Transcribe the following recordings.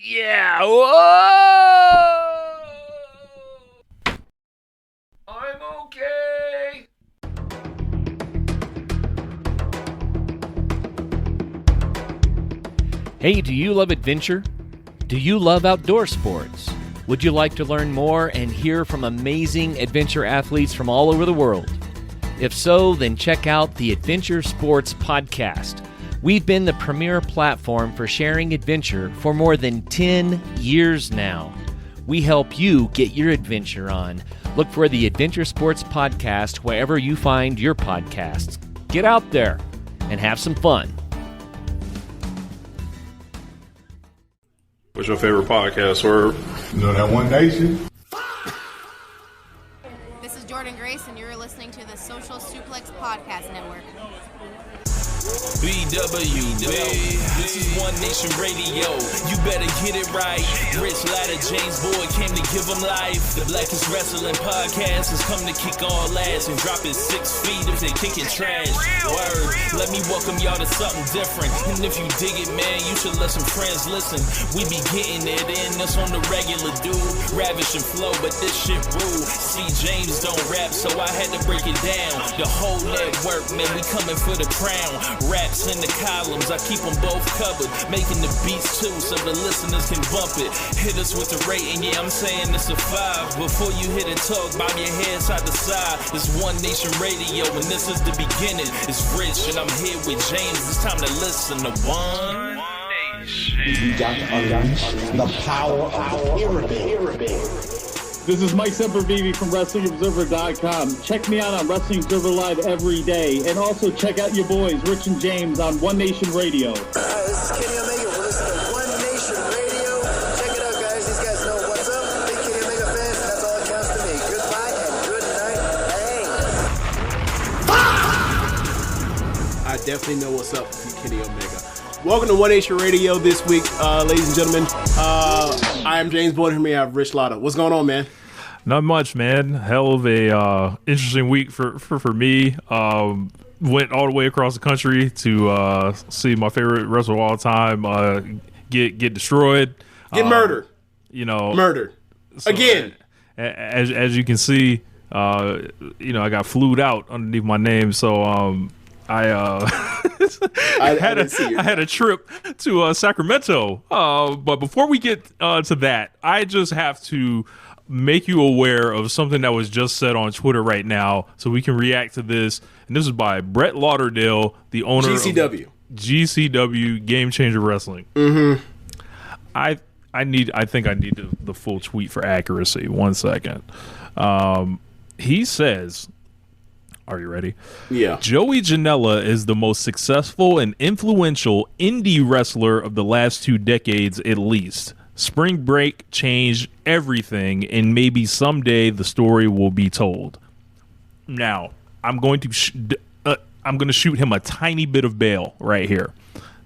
Yeah. Whoa! I'm okay. Hey, do you love adventure? Do you love outdoor sports? Would you like to learn more and hear from amazing adventure athletes from all over the world? If so, then check out the Adventure Sports Podcast. We've been the premier platform for sharing adventure for more than 10 years now. We help you get your adventure on. Look for the Adventure Sports Podcast wherever you find your podcasts. Get out there and have some fun. What's your favorite podcast, Swerve? You know that One Nation? This is Jordan Grace, and you're listening to the Social Suplex Podcast Network. BWB, this is One Nation Radio. You better get it right. Rich Latta, James Boyd came to give them life. The Blackest Wrestling Podcast has come to kick all ass and drop it 6 feet if they kicking trash. Word, let me welcome y'all to something different. And if you dig it, man, you should let some friends listen. We be getting it in, that's on the regular, dude. Ravish and flow, but this shit rule. See, James don't rap, so I had to break it down. The whole network, man, we coming for the crown. Raps in the columns, I keep them both covered. Making the beats too, so the listeners can bump it. Hit us with the rating, yeah, I'm saying it's a 5. Before you hit and talk, bob your head side to side. It's One Nation Radio, and this is the beginning. It's Rich, and I'm here with James. It's time to listen to One Nation. We got to unleash the power of the pyramid. This is Mike Sempervive from WrestlingObserver.com. Check me out on Wrestling Observer Live every day. And also check out your boys, Rich and James, on One Nation Radio. This is Kenny Omega. We're listening to One Nation Radio. Check it out, guys. These guys know what's up. Big Kenny Omega fans, and that's all that counts to me. Goodbye and good night. Bang. I definitely know what's up with Kenny Omega. Welcome to One Nation Radio this week, ladies and gentlemen. I am James Boyd, and here we have Rich Latta. What's going on, man? Not much, man. Hell of a interesting week for me. Went all the way across the country to see my favorite wrestler of all time get destroyed. Get murdered. Murdered. So, again. As you can see, I got flued out underneath my name, so I had a trip to Sacramento. But before we get to that, I just have to make you aware of something that was just said on Twitter right now so we can react to this. And this is by Brett Lauderdale, the owner of GCW Game Changer Wrestling. Mm-hmm. I think I need the full tweet for accuracy. 1 second. He says, are you ready? Yeah. Joey Janela is the most successful and influential indie wrestler of the last 2 decades at least. Spring Break changed everything, and maybe someday the story will be told. Now, I'm going to shoot him a tiny bit of bail right here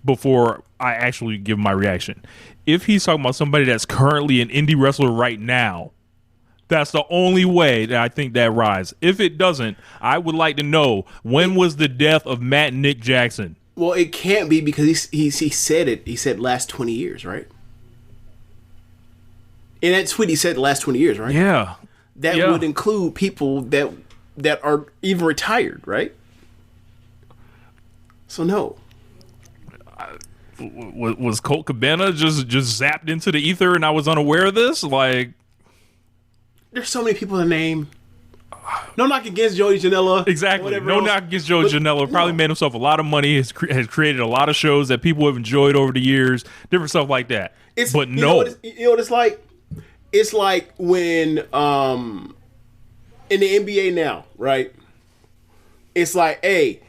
before I actually give my reaction. If he's talking about somebody that's currently an indie wrestler right now, that's the only way that I think that rise. If it doesn't, I would like to know, when was the death of Matt and Nick Jackson? Well, it can't be because he said it. He said last 20 years, right? In that tweet, he said the last 20 years, right? Yeah. That would include people that are even retired, right? So no. Was Colt Cabana just zapped into the ether and I was unaware of this? Like, there's so many people to name. No knock against Joey Janela. Exactly. No knock against Joey Janela. Probably made himself a lot of money. Has created a lot of shows that people have enjoyed over the years. Different stuff like that. But no. You know what it's like? It's like when in the NBA now, right? It's like, hey,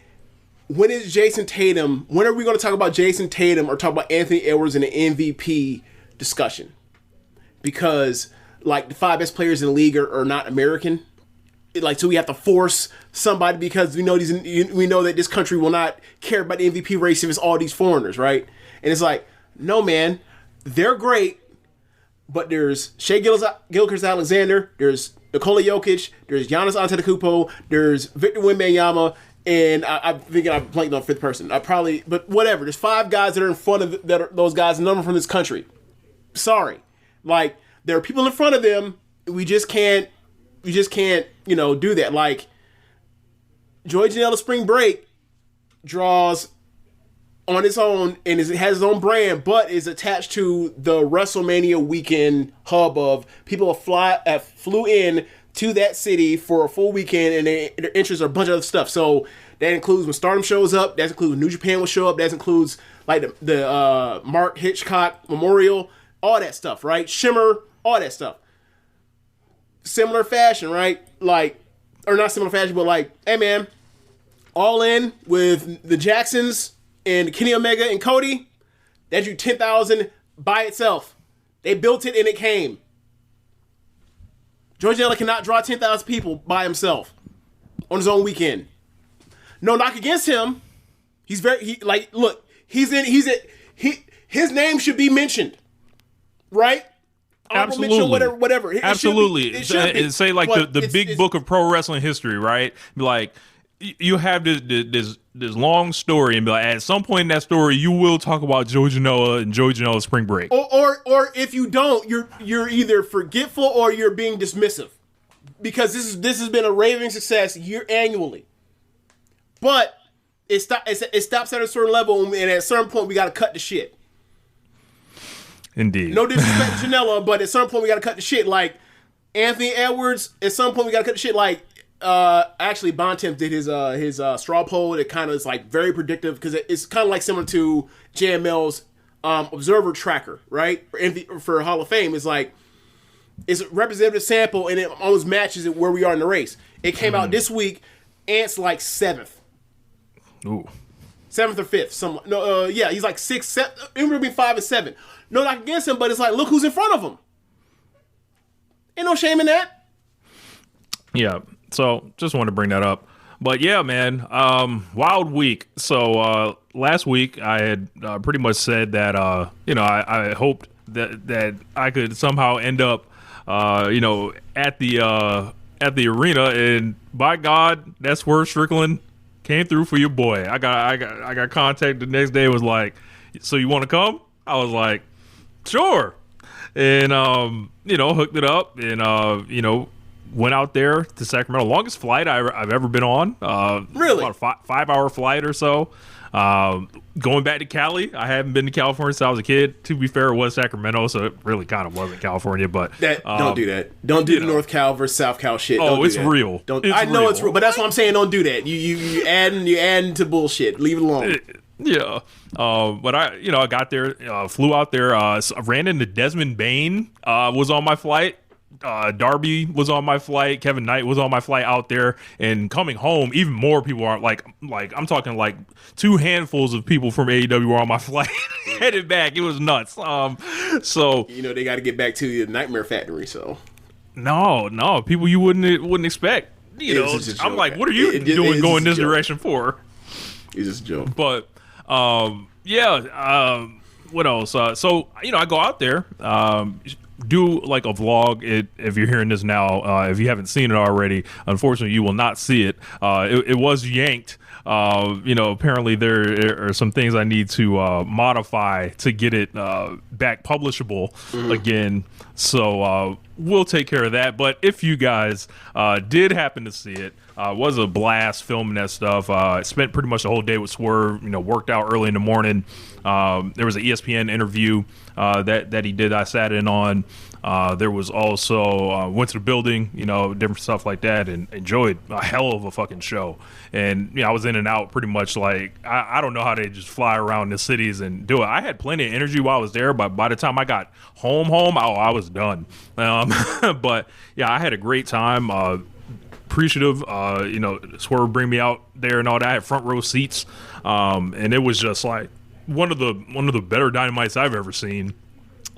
when is Jason Tatum? When are we going to talk about Jason Tatum or talk about Anthony Edwards in the MVP discussion? Because like the 5 best players in the league are not American. So we have to force somebody because we know that this country will not care about the MVP race if it's all these foreigners, right? And it's like, no, man, they're great. But there's Shai Gilgeous-Alexander, there's Nikola Jokic, there's Giannis Antetokounmpo, there's Victor Wembanyama, and I'm thinking I blanked on 5th person. But whatever. There's 5 guys that are in front of those guys, none of them from this country. Sorry. Like, there are people in front of them. We just can't, do that. Like, Joey Janela Spring Break draws on its own and it has its own brand, but is attached to the WrestleMania weekend hub of people flew in to that city for a full weekend, and their interests are a bunch of other stuff. So that includes when Stardom shows up, that includes when New Japan will show up, that includes like the Mark Hitchcock Memorial, all that stuff, right? Shimmer, all that stuff. Similar fashion, right? Like, or not similar fashion, but like, hey man, All In with the Jacksons and Kenny Omega and Cody, that drew 10,000 by itself. They built it and it came. George Janela cannot draw 10,000 people by himself on his own weekend. No knock against him. His name should be mentioned, right? Absolutely. Mention, whatever. Absolutely. It should be. Say like the big book of pro wrestling history, right? Like, you have this long story, and be like, at some point in that story, you will talk about Joey Janela and Joey Janela Spring Break. Or if you don't, you're either forgetful or you're being dismissive, because this has been a raving success annually. But it stops at a certain level, and at a certain point, we got to cut the shit. Indeed. No disrespect to Janela, but at some point, we got to cut the shit. Like Anthony Edwards, at some point, we got to cut the shit. Like. Actually, Bontemps did his straw poll. It kind of is like very predictive because it's kind of like similar to JML's Observer Tracker, right? For Hall of Fame, it's like it's a representative sample and it almost matches it where we are in the race. It came out this week. Ant's like 7th. Ooh. 7th or 5th. He's like 6, 7. It would be 5 and 7. No knock against him, but it's like, look who's in front of him. Ain't no shame in that. Yeah. So just wanted to bring that up. But yeah, man, wild week. So last week I had pretty much said that, I hoped that I could somehow end up, at the arena, and by God, that Swerve Strickland came through for your boy. I got contact the next day. Was like, so you want to come? I was like, sure. And, hooked it up and, went out there to Sacramento. Longest flight I've ever been on. Really? About a 5-hour flight or so. Going back to Cali. I haven't been to California since I was a kid. To be fair, it was Sacramento, so it really kind of wasn't California. But don't do that. Don't do the North Cal versus South Cal shit. It's real. I know it's real, but that's what I'm saying. Don't do that. You adding to bullshit. Leave it alone. Yeah. But I got there, flew out there, ran into Desmond Bain, was on my flight. Darby was on my flight. Kevin Knight was on my flight out there, and coming home, even more people are like I'm talking like 2 handfuls of people from AEW were on my flight headed back. It was nuts. So they got to get back to the Nightmare Factory. So no, people you wouldn't expect. I'm like, what are you doing going this direction for? It's just a joke. But what else? So I go out there. Do like a vlog if you're hearing this now. If you haven't seen it already, unfortunately you will not see it. It was yanked. Apparently there are some things I need to modify to get it back publishable again. So we'll take care of that. But if you guys did happen to see it, was a blast filming that stuff. Spent pretty much the whole day with Swerve. Worked out early in the morning. There was an ESPN interview that he did. I sat in on. There was also went to the building, different stuff like that, and enjoyed a hell of a fucking show. And I was in and out pretty much. Like I don't know how they just fly around the cities and do it. I had plenty of energy while I was there, but by the time I got home, I was done. But yeah, I had a great time. Appreciative, Swerve bring me out there and all that. I had front row seats, and it was just like one of the better Dynamites I've ever seen.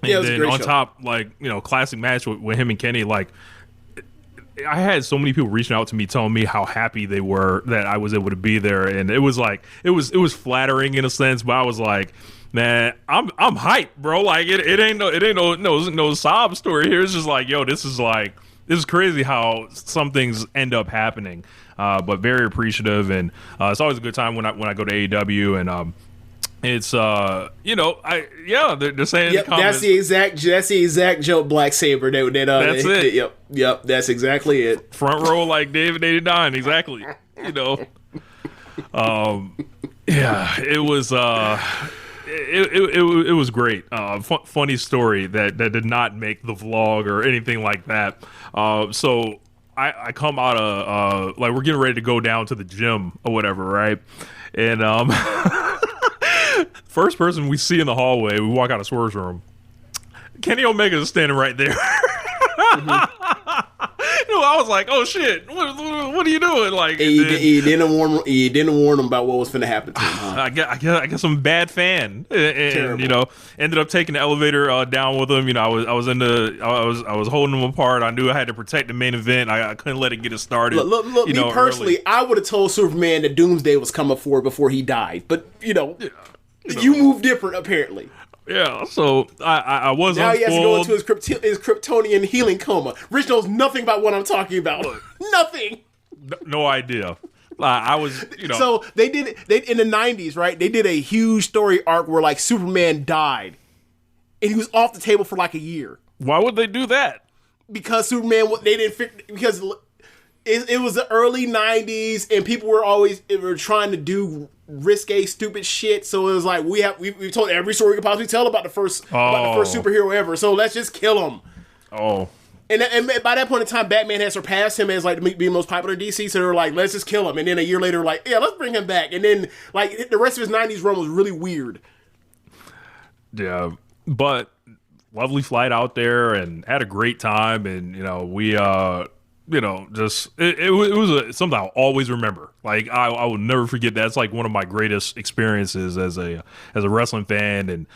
Yeah, and it was then a great on show. Top, classic match with him and Kenny. Like, I had so many people reaching out to me telling me how happy they were that I was able to be there, and it was like it was flattering in a sense, but I was like, man, I'm hyped, bro. Like it ain't no sob story here. It's just like, yo, this is crazy how some things end up happening. But very appreciative, and it's always a good time when I go to AEW, and It's they're saying in the comments, that's the exact joke Black Saber. That's it. Yep, that's exactly it. Front row like David 89, exactly. It was it was great. Funny story that did not make the vlog or anything like that. So I come out of like we're getting ready to go down to the gym or whatever, right? And first person we see in the hallway, we walk out of Swerve's room. Kenny Omega is standing right there. I was like, "Oh shit! What are you doing?" Like, he didn't warn him about what was going to happen to him. Huh? I guess I'm a bad fan, and ended up taking the elevator down with him. I was holding him apart. I knew I had to protect the main event. I couldn't let it get it started. Look, me personally, early. I would have told Superman that Doomsday was coming forward before he died, but you move different apparently. Yeah, so I was now unspoiled. He has to go into his Kryptonian healing coma. Rich knows nothing about what I'm talking about. Nothing. No idea. I was, So they did in the 90s, right? They did a huge story arc where like Superman died, and he was off the table for like a year. Why would they do that? Because Superman, because it was the early 90s, and people were trying to do risque, stupid shit. So it was like we told every story we could possibly tell about the first superhero ever. So let's just kill him. Oh. And by that point in time, Batman had surpassed him as like being the most popular DC. So they're like, let's just kill him. And then a year later, like, yeah, let's bring him back. And then like the rest of his 90s run was really weird. Yeah, but lovely flight out there, and had a great time. And we just it was something I'll always remember. Like I will never forget that. It's like one of my greatest experiences as a wrestling fan, and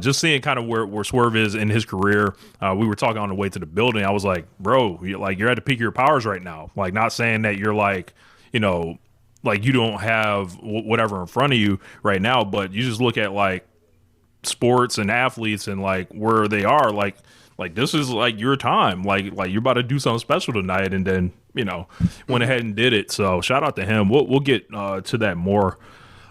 just seeing kind of where Swerve is in his career. We were talking on the way to the building. I was like, bro, you're at the peak of your powers right now. Like, not saying that you're like, like you don't have whatever in front of you right now, but you just look at like sports and athletes and like where they are, like this is like your time, like you're about to do something special tonight, and then went ahead and did it. So shout out to him. We'll get to that more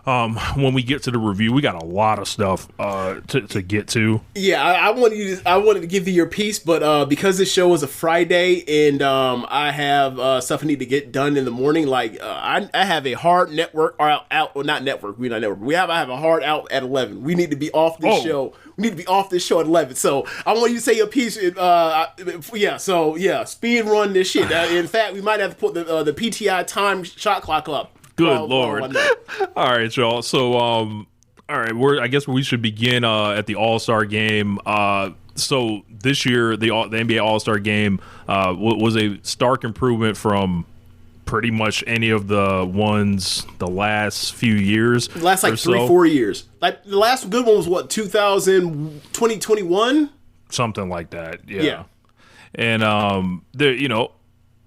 when we get to the review. We got a lot of stuff to get to. Yeah, I wanted to give you your piece, but because this show is a Friday and I have stuff I need to get done in the morning. Like I have a hard network I have a hard out at 11. We need to be off this show. We need to be off this show at 11. So I want you to say your piece. Speed run this shit. In fact, we might have to put the PTI time shot clock up. Good Lord. All right, y'all. So, all right, I guess we should begin at the All-Star game. So this year, the NBA All-Star game was a stark improvement from pretty much any of the ones the last few years. The last like 3-4 years. Like the last good one was what, 2021? Something like that. Yeah. And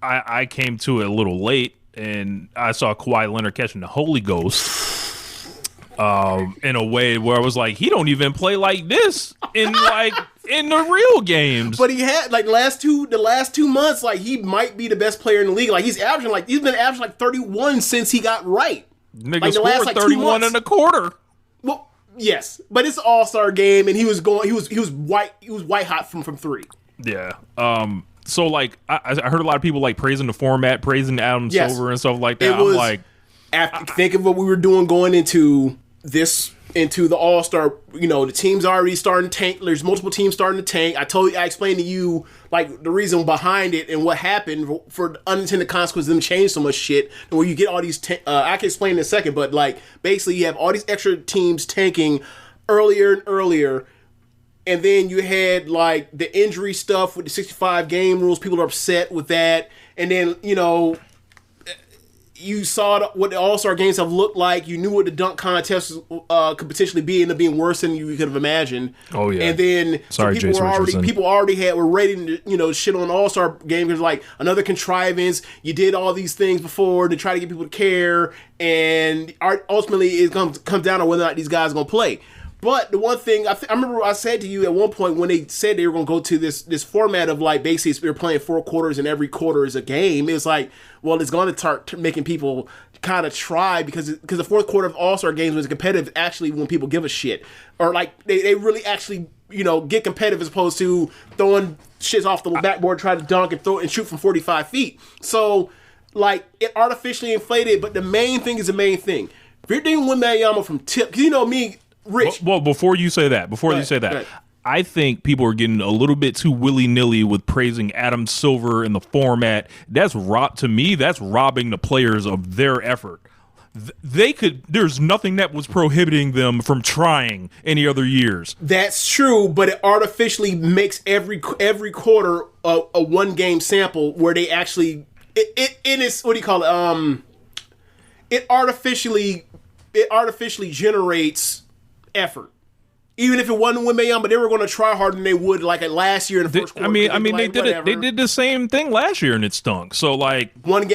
I came to it a little late, and I saw Kawhi Leonard catching the Holy Ghost in a way where I was like, he don't even play like this in the real games. But he had like the last 2 months, like he might be the best player in the league. Like he's been averaging like 31 since he got right. Nigga like scored 31 and a quarter. Well, yes, but it's an All-Star game, and he was white hot from 3. Yeah. So like I heard a lot of people like praising the format, praising Adam Silver and stuff like that. I'm like, think of what we were doing going into the All-Star. The team's already starting to tank. There's multiple teams starting to tank. I explained to you like the reason behind it and what happened for unintended consequences. Them change so much shit, and where you get all these. I can explain in a second, but like basically you have all these extra teams tanking earlier and earlier. And then you had, like, the injury stuff with the 65-game rules. People are upset with that. And then, you saw what the All-Star games have looked like. You knew what the dunk contest could potentially be, ended up being worse than you could have imagined. Oh, yeah. And then people already were ready to, shit on the All-Star game. Because, like, another contrivance. You did all these things before to try to get people to care. And ultimately, it comes down to whether or not these guys are going to play. But the one thing I remember I said to you at one point when they said they were going to go to this format of like basically they're playing 4 quarters and every quarter is a game. It was like, well, it's going to start making people kind of try because the fourth quarter of All-Star games was competitive actually when people give a shit, or like they really actually get competitive as opposed to throwing shits off the backboard, trying to dunk and throw and shoot from 45 feet. So like it artificially inflated, but the main thing is the main thing. If you're doing Wembanyama from tip, because me, Rich. Well, before you say that, I think people are getting a little bit too willy-nilly with praising Adam Silver in the format. That's robbing the players of their effort. There's nothing that was prohibiting them from trying any other years. That's true, but it artificially makes every quarter a one-game sample where they actually it is, what do you call it? It artificially generates effort. Even if it wasn't Wembanyama, but they were going to try harder than they would like last year in the first quarter. They did it. They did the same thing last year and it stunk. So like one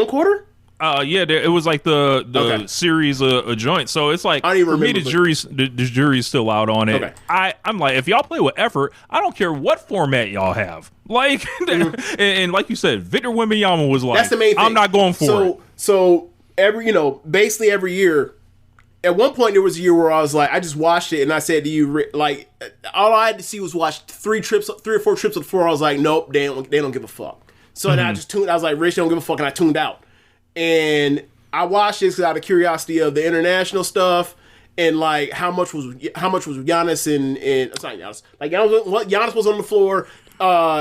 quarter. Yeah, it was like the series of joints. So it's like, for me, the jury's still out on it. Okay. I'm like, if y'all play with effort, I don't care what format y'all have. Like, and like you said, Victor Wembanyama was like, that's the main thing. I'm not going for it. So basically every year. At one point, there was a year where I was like, I just watched it, and I said to you, like, all I had to see was watch 3 or 4 trips of the floor. I was like, nope, they don't give a fuck. So then I just tuned. I was like, Rich, they don't give a fuck, and I tuned out. And I watched this out of curiosity of the international stuff and like how much was Giannis and sorry, Giannis. Like Giannis was on the floor.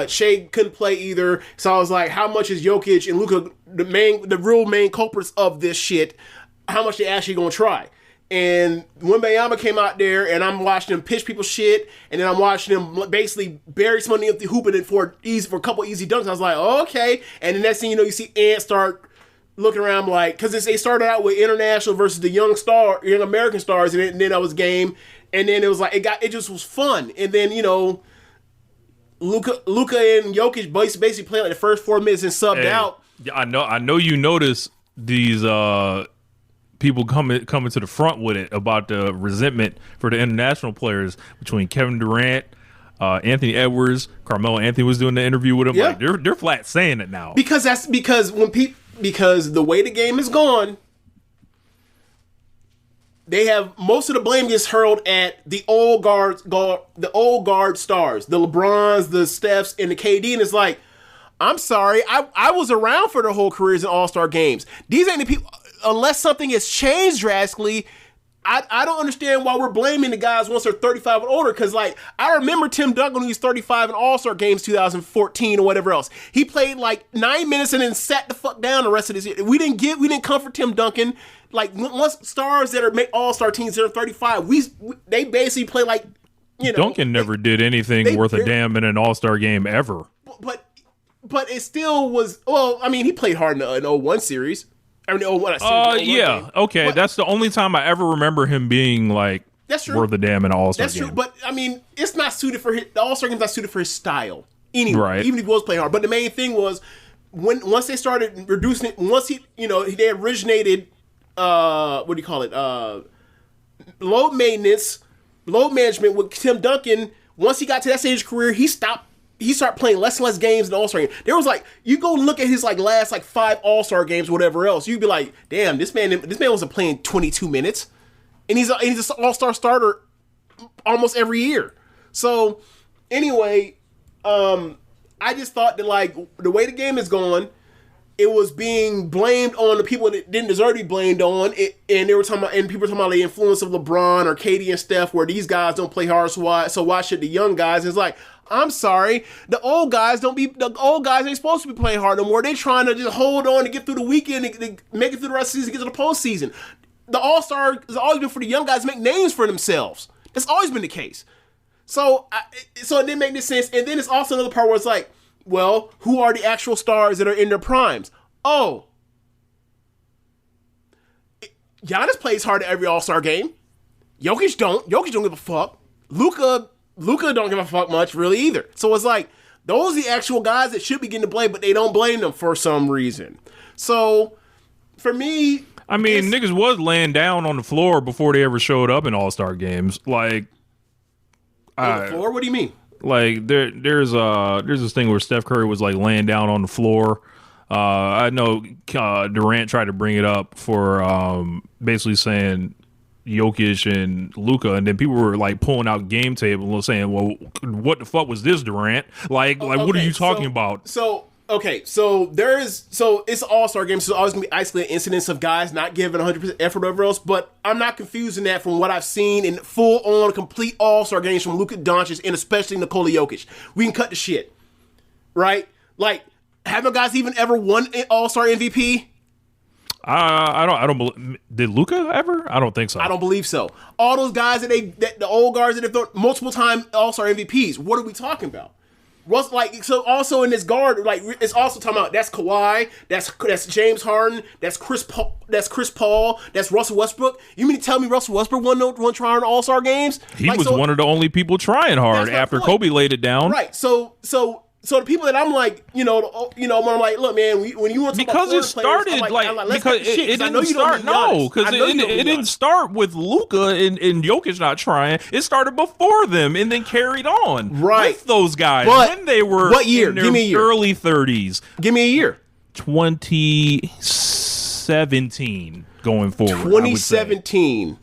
Shea couldn't play either. So I was like, how much is Jokic and Luka the real main culprits of this shit? How much they actually gonna try? And Wembanyama came out there, and I'm watching him pitch people shit, and then I'm watching him basically bury somebody up the hoop and then for a couple easy dunks. I was like, oh, okay. And the next thing you know, you see Ant start looking around like, because they started out with international versus the young American stars, and then that was game, and then it was like it just was fun, and then Luka and Jokic basically played like the first 4 minutes and subbed out. Yeah, I know you notice these people coming to the front with it about the resentment for the international players between Kevin Durant, Anthony Edwards, Carmelo Anthony was doing the interview with him. Yeah. Like they're flat saying it now because because the way the game is gone, they have most of the blame gets hurled at the old guard stars, the LeBrons, the Stephs, and the KD, and it's like, I'm sorry, I was around for their whole careers in All-Star games. These ain't the people. Unless something has changed drastically, I don't understand why we're blaming the guys once they're 35 and older. Because like I remember Tim Duncan when he was 35 in All-Star games 2014 or whatever else. He played like 9 minutes and then sat the fuck down the rest of this year. We didn't comfort Tim Duncan. Like once stars that make All-Star teams that are 35, they basically play like Duncan never did anything worth a damn in an All-Star game ever. But it still was. Well, I mean, he played hard in the 01 series. Yeah. Okay, but that's the only time I ever remember him being like worth a damn in an All-Star game. That's true, but I mean, it's not suited for the All-Star game's not suited for his style anyway. Right. Even if he was playing hard. But the main thing was once they started reducing it, once they originated load management with Tim Duncan. Once he got to that stage of his career, he started playing less and less games in the All-Star game. There was like, you go look at his like last like 5 All-Star games, whatever else, you'd be like, damn, this man wasn't playing 22 minutes, and he's an All-Star starter almost every year. So anyway, I just thought that like the way the game is going, it was being blamed on the people that didn't deserve to be blamed on it, and they were talking about, and people were talking about the influence of LeBron or KD and Steph, where these guys don't play hard, so why should the young guys? It's like, I'm sorry, the old guys ain't supposed to be playing hard no more. They're trying to just hold on to get through the weekend and make it through the rest of the season, get to the postseason. The All-Star has always been for the young guys to make names for themselves. That's always been the case. So it didn't make any sense. And then it's also another part where it's like, well, who are the actual stars that are in their primes? Oh, Giannis plays hard at every All-Star game. Jokic don't give a fuck. Luka don't give a fuck much really either. So it's like, those are the actual guys that should be getting the blame, but they don't blame them for some reason. So for me, I mean, niggas was laying down on the floor before they ever showed up in All-Star games. Like, on the floor? What do you mean? Like, there's this thing where Steph Curry was like laying down on the floor. I know Durant tried to bring it up for basically saying Jokic and Luka, and then people were like pulling out game table and saying, "Well, what the fuck was this, Durant? Like, what are you talking about?" So it's an all-star game, so there's always going to be isolated incidents of guys not giving 100% effort over else, but I'm not confusing that from what I've seen in full-on, complete all-star games from Luka Doncic and especially Nikola Jokic. We can cut the shit, right? Like, haven't guys even ever won an all-star MVP? I don't. Did Luka ever? I don't think so. I don't believe so. All those guys the old guards that have thrown multiple time all-star MVPs. What are we talking about? So also in this guard, like, it's also talking about that's Kawhi, that's James Harden, that's Chris Paul, that's Russell Westbrook. You mean to tell me Russell Westbrook won trying All-Star games? He was one of the only people trying hard after Kobe laid it down. Right. So the people that I'm like, when I'm like, look, man, when you want to talk about it started it didn't start. No, because it didn't start with Luka and Jokic not trying. It started before them and then carried on with those guys when they were what year? In their Give me a year. Early 30s. Give me a year. 2017 going forward. 2017.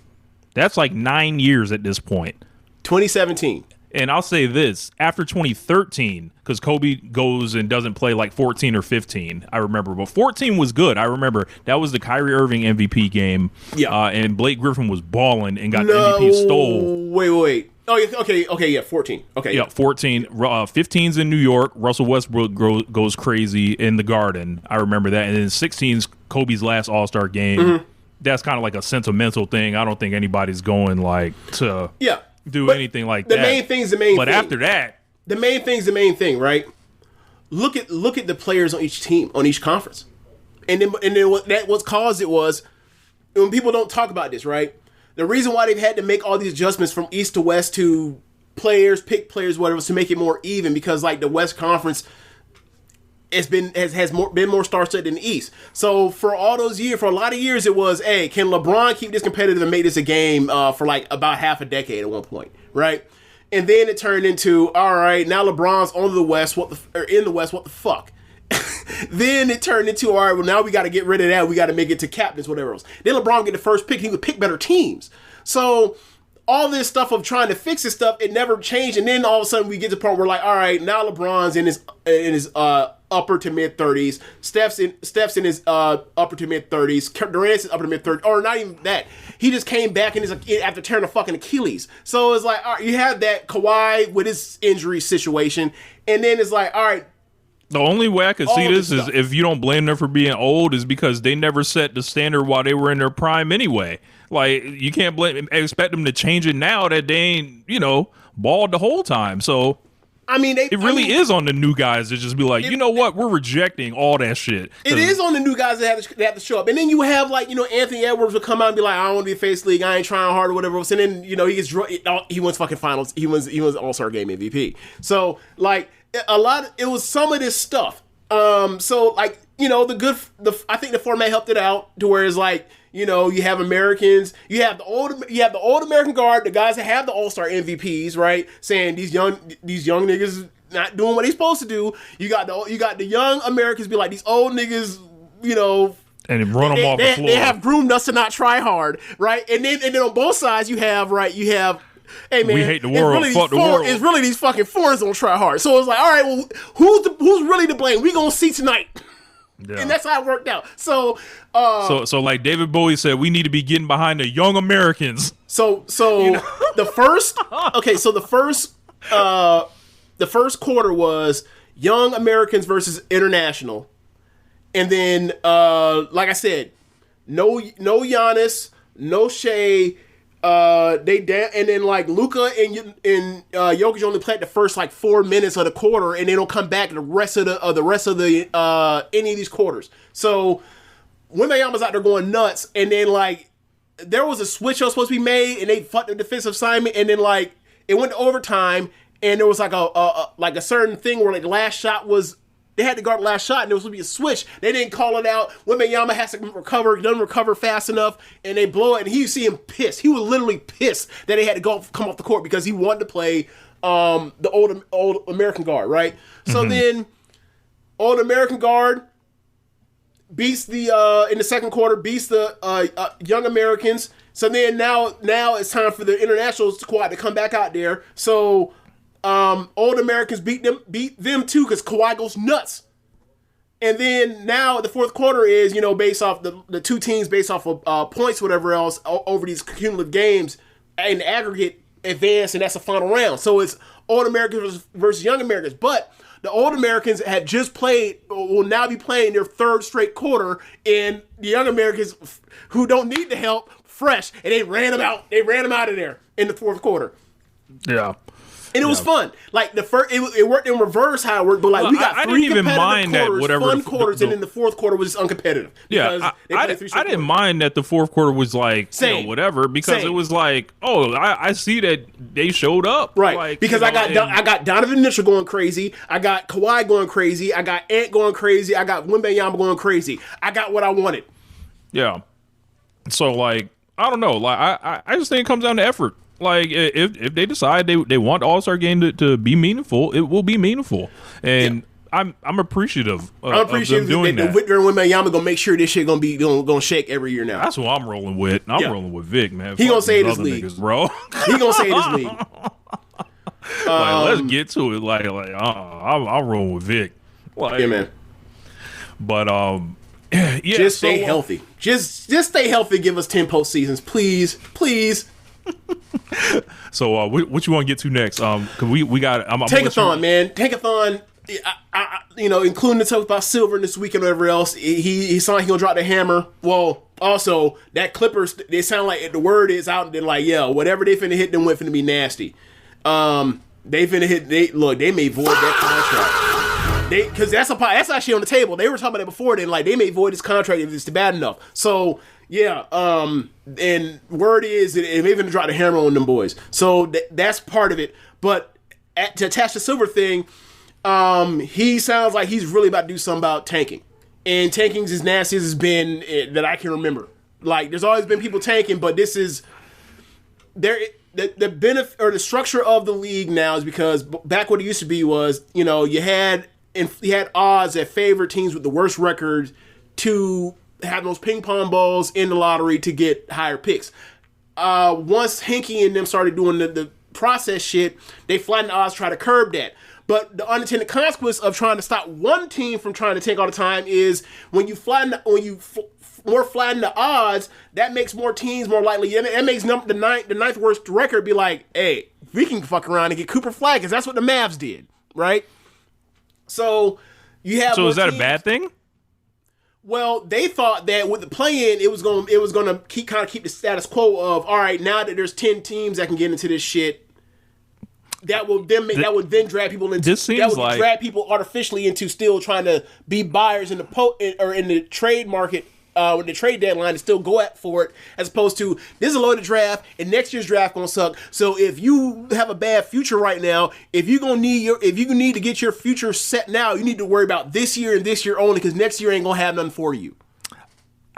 That's like 9 years at this point. 2017. And I'll say this, after 2013, because Kobe goes and doesn't play like 14 or 15, I remember. But 14 was good. I remember that was the Kyrie Irving MVP game. Yeah. And Blake Griffin was balling and got the MVP stole. Wait. Oh, okay, yeah, 14. Okay. Yeah, 14. 15's in New York. Russell Westbrook goes crazy in the Garden. I remember that. And then 16's Kobe's last All-Star game. Mm-hmm. That's kind of like a sentimental thing. I don't think anybody's going like to... Yeah. Do anything like that. The main thing's the main thing. But after that, the main thing's the main thing, right? Look at the players on each team, on each conference, and then what caused it was when people don't talk about this, right? The reason why they've had to make all these adjustments from east to west to pick players, whatever, was to make it more even because like the West Conference been more star-studded than the East. So for a lot of years, it was, hey, can LeBron keep this competitive and make this a game for like about half a decade at one point, right? And then it turned into, all right, now LeBron's in the West, what the fuck? Then it turned into, all right, well, now we got to get rid of that. We got to make it to captains, whatever else. Then LeBron get the first pick. He would pick better teams. So all this stuff of trying to fix this stuff, it never changed. And then all of a sudden we get to the point where like, all right, now LeBron's in his upper to mid 30s. Steph's in his upper to mid 30s. Durant's in upper to mid 30s. Or not even that. He just came back and after tearing a fucking Achilles. So it's like, all right, you have that Kawhi with his injury situation, and then it's like, all right. The only way I could see this is if you don't blame them for being old is because they never set the standard while they were in their prime anyway. Like, you can't expect them to change it now that they ain't, balled the whole time. So, I mean, it really is on the new guys to just be like, you know what, we're rejecting all that shit. It is on the new guys that have to show up. And then you have, like, Anthony Edwards will come out and be like, I don't want to be face league, I ain't trying hard or whatever. And then, he wins fucking finals. He wins All-Star Game MVP. So, like, it was some of this stuff. So, like, I think the format helped it out to where it's like, you have Americans, you have the old American guard, the guys that have the All-Star MVPs, right? Saying these young niggas not doing what they supposed to do. You got the young Americans be like, these old niggas, and run them off the floor. They have groomed us to not try hard, right? And then on both sides you have, hey man, we hate the world. Fuck the world. It's really these fucking foreigners don't try hard. So it's like, all right, well, who's really to blame? We gonna see tonight. Yeah. And that's how it worked out. So like David Bowie said, we need to be getting behind the young Americans. So the first quarter was young Americans versus international, and then like I said, no Giannis, no Shea. And then like Luka and Jokic only played the first like 4 minutes of the quarter, and they don't come back the rest of the any of these quarters. So Wembanyama was out there going nuts, and then like there was a switch that was supposed to be made, and they fucked the defensive assignment, and then like it went to overtime, and there was like a certain thing where like the last shot was They had to guard the last shot, and there was going to be a switch. They didn't call it out. Wembanyama has to recover, doesn't recover fast enough, and they blow it. And you see him pissed. He was literally pissed that they had to come off the court because he wanted to play the old American guard, right? So then, old American guard beats the in the second quarter, beats the young Americans. So then now it's time for the international squad to come back out there. So old Americans beat them too because Kawhi goes nuts. And then now the fourth quarter is, based off the two teams based off of points, whatever else, over these cumulative games in the aggregate advance, and that's the final round. So it's old Americans versus young Americans. But the old Americans had just played, will now be playing their third straight quarter, and the young Americans who don't need the help, fresh, and they ran them out. They ran them out of there in the fourth quarter. Yeah. And it was fun. Like the first, it worked in reverse how it worked. But we got three competitive quarters, fun quarters, and then the fourth quarter was just uncompetitive. Yeah, I didn't mind that the fourth quarter was like whatever because it was like, I see that they showed up, right? Like, because I got Donovan Mitchell going crazy, I got Kawhi going crazy, I got Ant going crazy, I got Wembanyama going crazy. I got what I wanted. Yeah. So like, I don't know. Like I just think it comes down to effort. Like if they decide they want the All-Star game to be meaningful, it will be meaningful, and I'm appreciative. Of them doing that. Victor and Wembanyama gonna make sure this shit gonna shake every year now. That's what I'm rolling with. I'm rolling with Vic, man. He gonna say this league, niggas, bro. He gonna say this league. Let's get to it. I'm rolling with Vic. Yeah, man. But just stay healthy. Just stay healthy. Give us 10 postseasons, please. So what you want to get to next? Cause we got Tankathon, man. Tankathon. I including the talk about Silver this week and whatever else. He sounded like he gonna drop the hammer. Well, also that Clippers. They sound like the word is out. They're like, whatever they finna hit them with finna be nasty. They finna hit. They may void that contract. Because that's actually on the table. They were talking about it before. Then they may void this contract if it's bad enough. So. Yeah, and word is that it may even drop the hammer on them boys. So that's part of it. But to attach the Silver thing, he sounds like he's really about to do something about tanking. And tanking's as nasty as it's been that I can remember. Like, there's always been people tanking, but this is the benefit or the structure of the league now is because back what it used to be was, you had odds that favored teams with the worst records to have those ping pong balls in the lottery to get higher picks. Once Hinkie and them started doing the process shit, they flattened the odds, try to curb that. But the unintended consequence of trying to stop one team from trying to tank all the time is when you flatten the odds, that makes more teams more likely. That makes the ninth worst record be like, hey, we can fuck around and get Cooper Flag because that's what the Mavs did, right? So you have. So is that a bad thing? Well, they thought that with the play-in, it was going to keep the status quo of, all right, now that there's 10 teams that can get into this shit, that would then drag people into. This seems like drag people artificially into still trying to be buyers in the trade market. With the trade deadline to still go for it, as opposed to this is a loaded draft and next year's draft gonna suck. So if you have a bad future right now, if you need to get your future set now, you need to worry about this year and this year only because next year ain't gonna have nothing for you.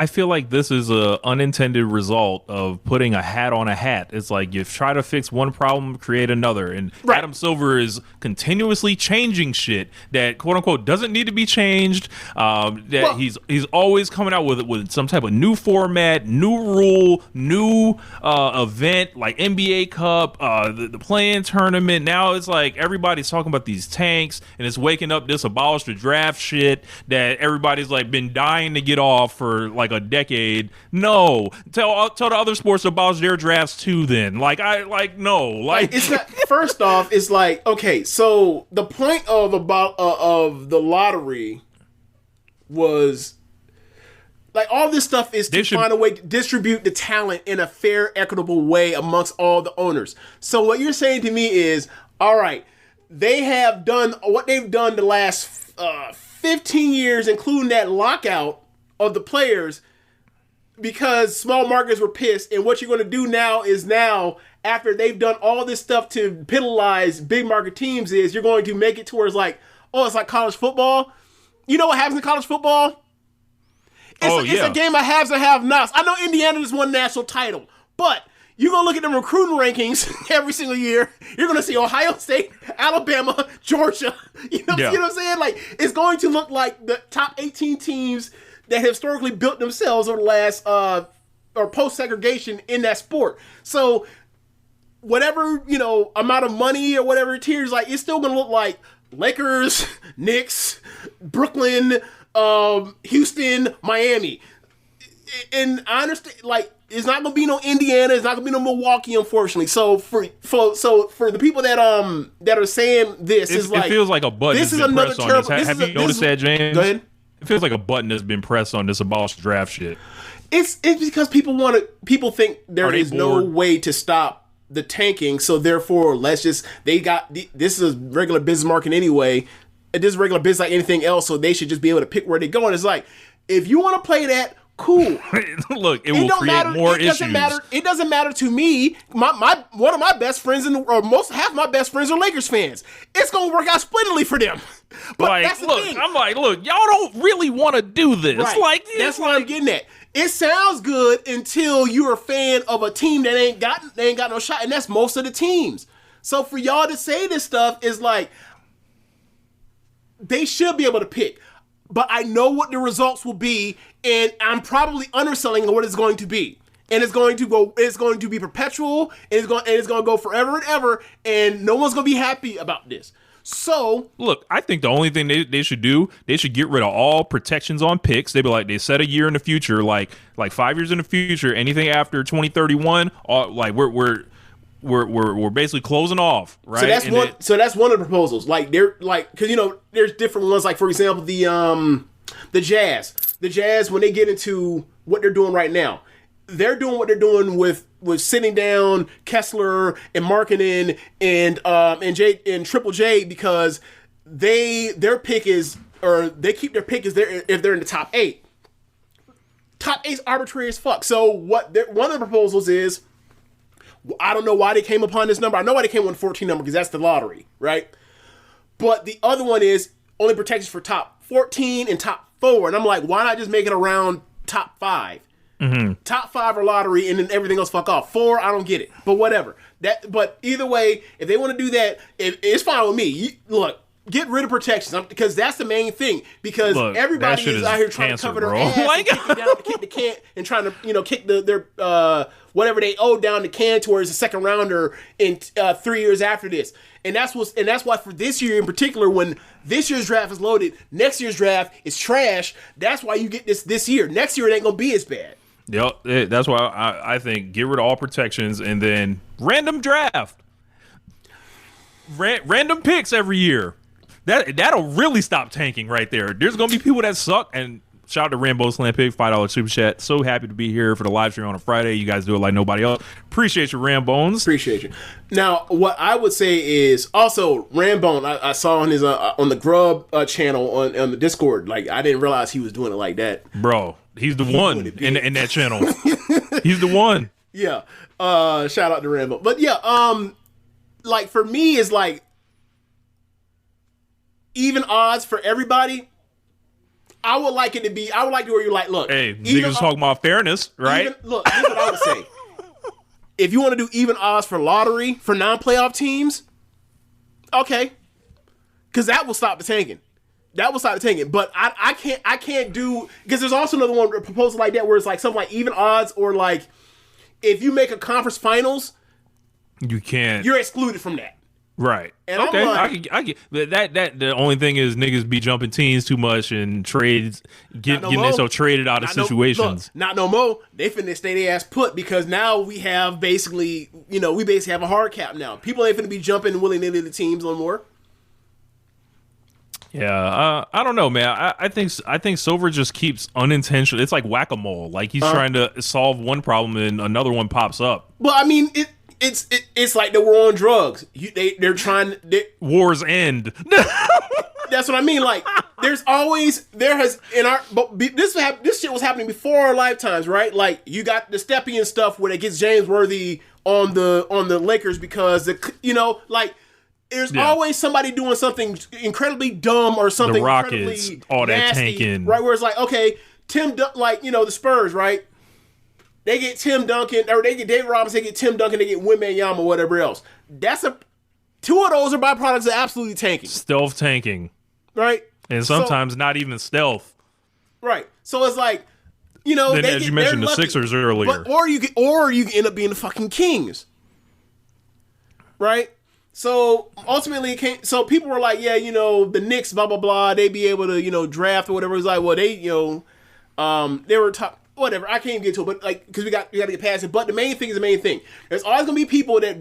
I feel like this is a unintended result of putting a hat on a hat. It's like you try to fix one problem, create another. And right. Adam Silver is continuously changing shit that, quote unquote, doesn't need to be changed. He's always coming out with some type of new format, new rule, new event, like NBA Cup, the play-in tournament. Now it's like everybody's talking about these tanks, and it's waking up this abolish the draft shit that everybody's like been dying to get off for like a decade. No, tell the other sports to abolish their drafts too. Then, it's not. First off, it's like, okay, so the point of the lottery was like all this stuff is to find a way to distribute the talent in a fair, equitable way amongst all the owners. So what you're saying to me is, all right, they have done what they've done the last 15 years, including that lockout of the players, because small markets were pissed. And what you're going to do now after they've done all this stuff to penalize big market teams is you're going to make it to where it's like, oh, it's like college football. You know what happens in college football? It's a game of haves and have-nots. I know Indiana just won national title, but you're going to look at the recruiting rankings every single year. You're going to see Ohio State, Alabama, Georgia. You know what I'm saying? Like, it's going to look like the top 18 teams that have historically built themselves over the last, or post-segregation in that sport. So, whatever, amount of money or whatever tiers, like, it's still going to look like Lakers, Knicks, Brooklyn, Houston, Miami. And I understand, like, it's not gonna be no Indiana, it's not gonna be no Milwaukee, unfortunately. So for the people that are saying this, is like, it feels like a button. This is another terrible. Have you noticed that, James? Go ahead. It feels like a button has been pressed on this abolish draft shit. It's because people think there is no way to stop the tanking, so therefore this is a regular business market anyway. This is regular business like anything else, so they should just be able to pick where they go. And it's like, if you want to play that, cool. Look, it will create more issues. It doesn't matter to me. One of my best friends half my best friends are Lakers fans. It's gonna work out splendidly for them. But like, that's the thing. I'm like, look, y'all don't really want to do this. Right. Like, that's what I'm getting at. It sounds good until you're a fan of a team that ain't got no shot, and that's most of the teams. So for y'all to say this stuff is like, they should be able to pick. But I know what the results will be, and I'm probably underselling what it's going to be. And it's going to be perpetual, and it's going to go forever and ever, and no one's going to be happy about this. So, look, I think the only thing they should do, they should get rid of all protections on picks. They'd be like, they set a year in the future, like 5 years in the future, anything after 2031, like we're basically closing off, right? So that's one of the proposals. Like, they're like, because there's different ones. Like, for example, the Jazz, when they get into what they're doing right now, they're doing what they're doing with sitting down Kessler and Markkanen and Triple J, because their pick is, or they keep their pick if they're in the top 8. Top 8's arbitrary as fuck. So one of the proposals is, I don't know why they came upon this number. I know why they came on the 14 number, because that's the lottery, right? But the other one is only protections for top 14 and top 4. And I'm like, why not just make it around top 5? Mm-hmm. Top 5 are lottery, and then everything else fuck off. 4, I don't get it. But whatever. But either way, if they want to do that, it's fine with me. Look, get rid of protections, because that's the main thing. Because everybody is out here trying to cover their ass and kick the can, and trying to kick their whatever they owe down the can towards the second rounder in 3 years after this. And that's why for this year in particular, when this year's draft is loaded, next year's draft is trash. That's why you get this year. Next year it ain't gonna be as bad. Yep, that's why I think get rid of all protections and then random draft, random picks every year. That'll really stop tanking right there. There's gonna be people that suck. And shout out to Rambo Slam Pig, $5 super chat. So happy to be here for the live stream on a Friday. You guys do it like nobody else. Appreciate you, Rambones. Appreciate you. Now, what I would say is also Rambone. I saw on his on the Grub channel on the Discord. Like, I didn't realize he was doing it like that. Bro, he's the one in that channel. He's the one. Yeah. Shout out to Rambo. But yeah, like for me, it's like even odds for everybody. I would like it to be. I would like to where you're like, look. Hey, niggas talking about fairness, right? Here's what I would say. If you want to do even odds for lottery for non-playoff teams, okay, because that will stop the tanking. But I can't do, because there's also another one proposal like that where it's like something like even odds, or like if you make a conference finals, you can't. You're excluded from that. Right. And okay. I'm like, I get that. The only thing is niggas be jumping teams too much and getting themselves traded out of situations. Not no more. They finna stay their ass put, because now we have basically have a hard cap now. People ain't finna be jumping willy-nilly the teams no more. Yeah, I don't know, man. I think Silver just keeps unintentional. It's like whack-a-mole. Like he's trying to solve one problem and another one pops up. Well, I mean, it's like the war on drugs. They're trying. Wars end. That's what I mean. Like this shit was happening before our lifetimes, right? Like you got the Stepien stuff where it gets James Worthy on the Lakers because like there's always somebody doing something incredibly dumb or something the Rockets, incredibly all that nasty, tanking. right? Where it's like, okay, the Spurs, right? They get Tim Duncan, or they get David Robinson, they get Tim Duncan, they get Wembanyama, whatever else. Two of those are byproducts of absolutely tanking. Stealth tanking. Right? And sometimes not even stealth. Right. So it's like, then as you mentioned the Sixers earlier. Or you can end up being the fucking Kings. Right? So ultimately so people were like, the Knicks, blah, blah, blah, they'd be able to, draft or whatever. It was like, well, they were top. Whatever, I can't even get to it, but because we got to get past it. But the main thing is the main thing. There's always gonna be people that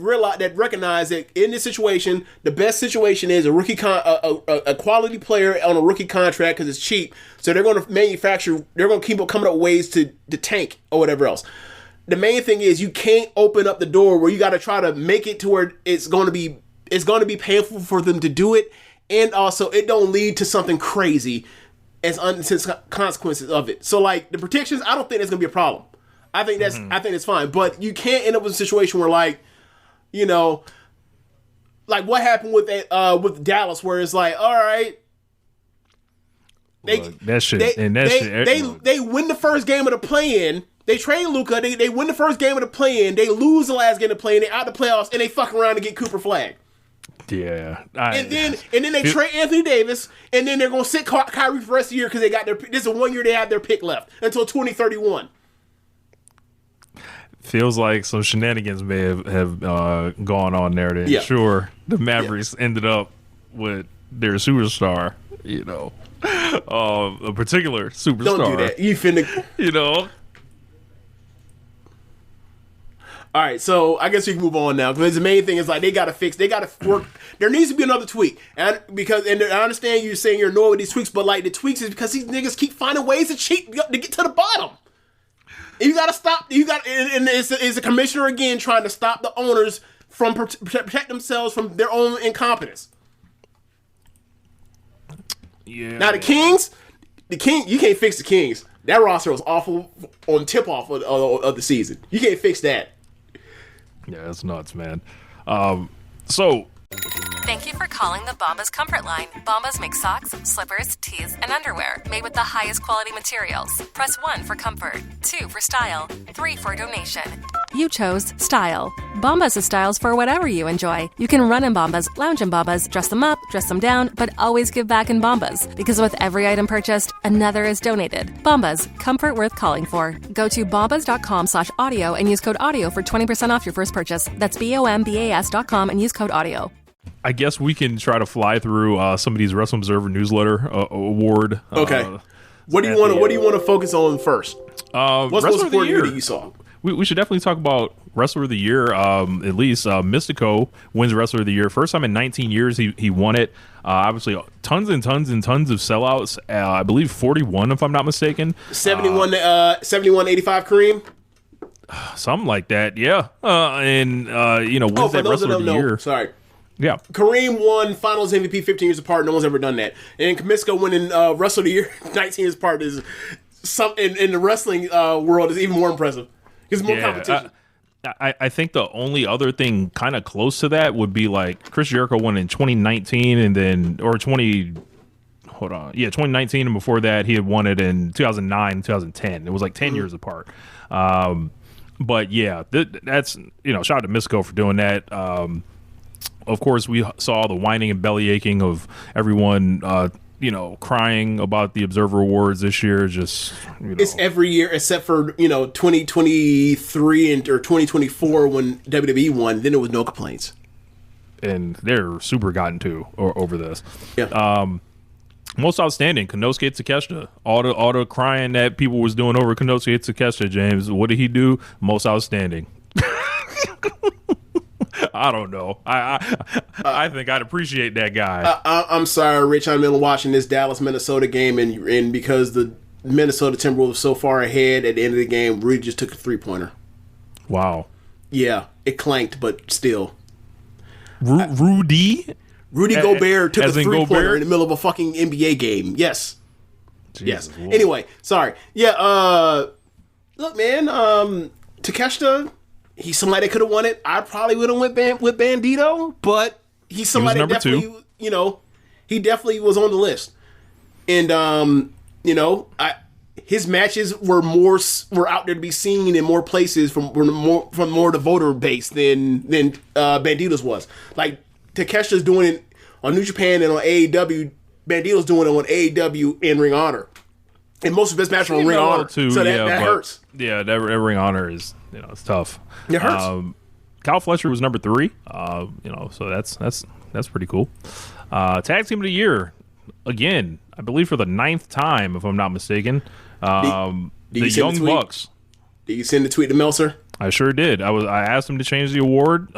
recognize that in this situation, the best situation is a quality player on a rookie contract because it's cheap. So they're going to they're going to keep coming up with ways to tank or whatever else. The main thing is you can't open up the door where you got to try to make it to where it's going to be painful for them to do it, and also it don't lead to something crazy as unintended consequences of it. So like the predictions, I don't think that's gonna be a problem. I think it's fine. But you can't end up with a situation where like what happened with Dallas, where it's like, all right, they win the first game of the play-in. They trade Luka. They win the first game of the play-in. They lose the last game of the play-in. They out the playoffs, and they fuck around and get Cooper Flag. Yeah, and then they trade Anthony Davis, and then they're gonna sit Kyrie for the rest of the year because they got this is 1 year they have their pick left until 2031. Feels like some shenanigans may have gone on there to ensure the Mavericks ended up with their superstar. A particular superstar. Don't do that. You finna. All right, so I guess we can move on now because the main thing is like they got to work. There needs to be another tweak, and I understand you saying you're annoyed with these tweaks, but like the tweaks is because these niggas keep finding ways to cheat to get to the bottom. And you got to stop. And it's the commissioner again trying to stop the owners from protect themselves from their own incompetence. Yeah. Now the Kings, you can't fix the Kings. That roster was awful on tip off of the season. You can't fix that. Yeah, that's nuts, man. Thank you for calling the Bombas Comfort Line. Bombas make socks, slippers, tees, and underwear made with the highest quality materials. Press 1 for comfort, 2 for style, 3 for donation. You chose style. Bombas has styles for whatever you enjoy. You can run in Bombas, lounge in Bombas, dress them up, dress them down, but always give back in Bombas. Because with every item purchased, another is donated. Bombas, comfort worth calling for. Go to bombas.com/audio and use code AUDIO for 20% off your first purchase. That's BOMBAS.com and use code AUDIO. I guess we can try to fly through some of these Wrestling Observer newsletter award. Okay. What do you want to focus on first? What's the most important that you saw? We should definitely talk about Wrestler of the Year. At least Mystico wins Wrestler of the Year. First time in 19 years he won it. Obviously, tons and tons and tons of sellouts. I believe 41, if I'm not mistaken. 71, 85 Kareem? Something like that, yeah. Wins that Wrestler of the Year. Sorry. Yeah. Kareem won Finals MVP 15 years apart. No one's ever done that. And Kamisko winning Wrestler of the Year 19 years apart is something in the wrestling world is even more impressive. There's more competition. I think the only other thing kind of close to that would be like Chris Jericho won in 2019 and then, or 2019, and before that he had won it in 2009, 2010. It was like 10 years apart. But yeah, that's, shout out to Mystico for doing that. Of course, we saw the whining and belly aching of everyone, crying about the Observer Awards this year. Just it's every year except for 2023 or 2024 when WWE won. Then there was no complaints, and they're super gotten to over this. Yeah. Most outstanding, Konosuke Takeshita. All the crying that people was doing over Konosuke Takeshita. James, what did he do? Most outstanding. I don't know. I think I'd appreciate that guy. I'm sorry, Rich. I'm in watching this Dallas-Minnesota game, and because the Minnesota Timberwolves so far ahead at the end of the game, Rudy just took a 3-pointer. Wow. Yeah, it clanked, but still. Rudy Gobert took a 3-pointer in the middle of a fucking NBA game. Yes. Jesus, yes. Lord. Anyway, sorry. Yeah. Look, man. Takeshita. He's somebody that could have won it. I probably would have went with Bandito, but he's somebody that definitely, he definitely was on the list. And his matches were out there to be seen in more places from more the voter base than Bandito's was. Like Takesha's doing it on New Japan and on AEW. Bandito's doing it on AEW and Ring Honor. And most of his matches are on Ring Honor, too, so that hurts. Yeah, that Ring Honor is it's tough. It hurts. Kyle Fletcher was number 3. So that's pretty cool. Tag Team of the Year again, I believe for the 9th time, if I'm not mistaken. The Young Bucks. Did you send the tweet to Meltzer? I sure did. I asked him to change the award.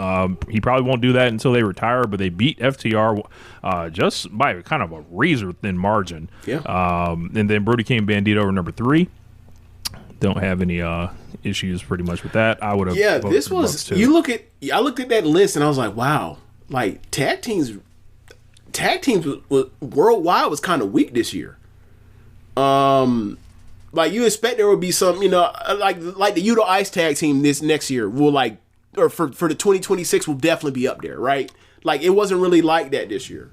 He probably won't do that until they retire, but they beat FTR just by kind of a razor-thin margin. Yeah. And then Brody King Bandito over number 3. Don't have any issues pretty much with that. I would have. Yeah, this was. I looked at that list and I was like, wow, like tag teams was worldwide was kind of weak this year. Like you expect there would be some, like the Udo Ice tag team this next year will or for the 2026 will definitely be up there, right? Like it wasn't really like that this year.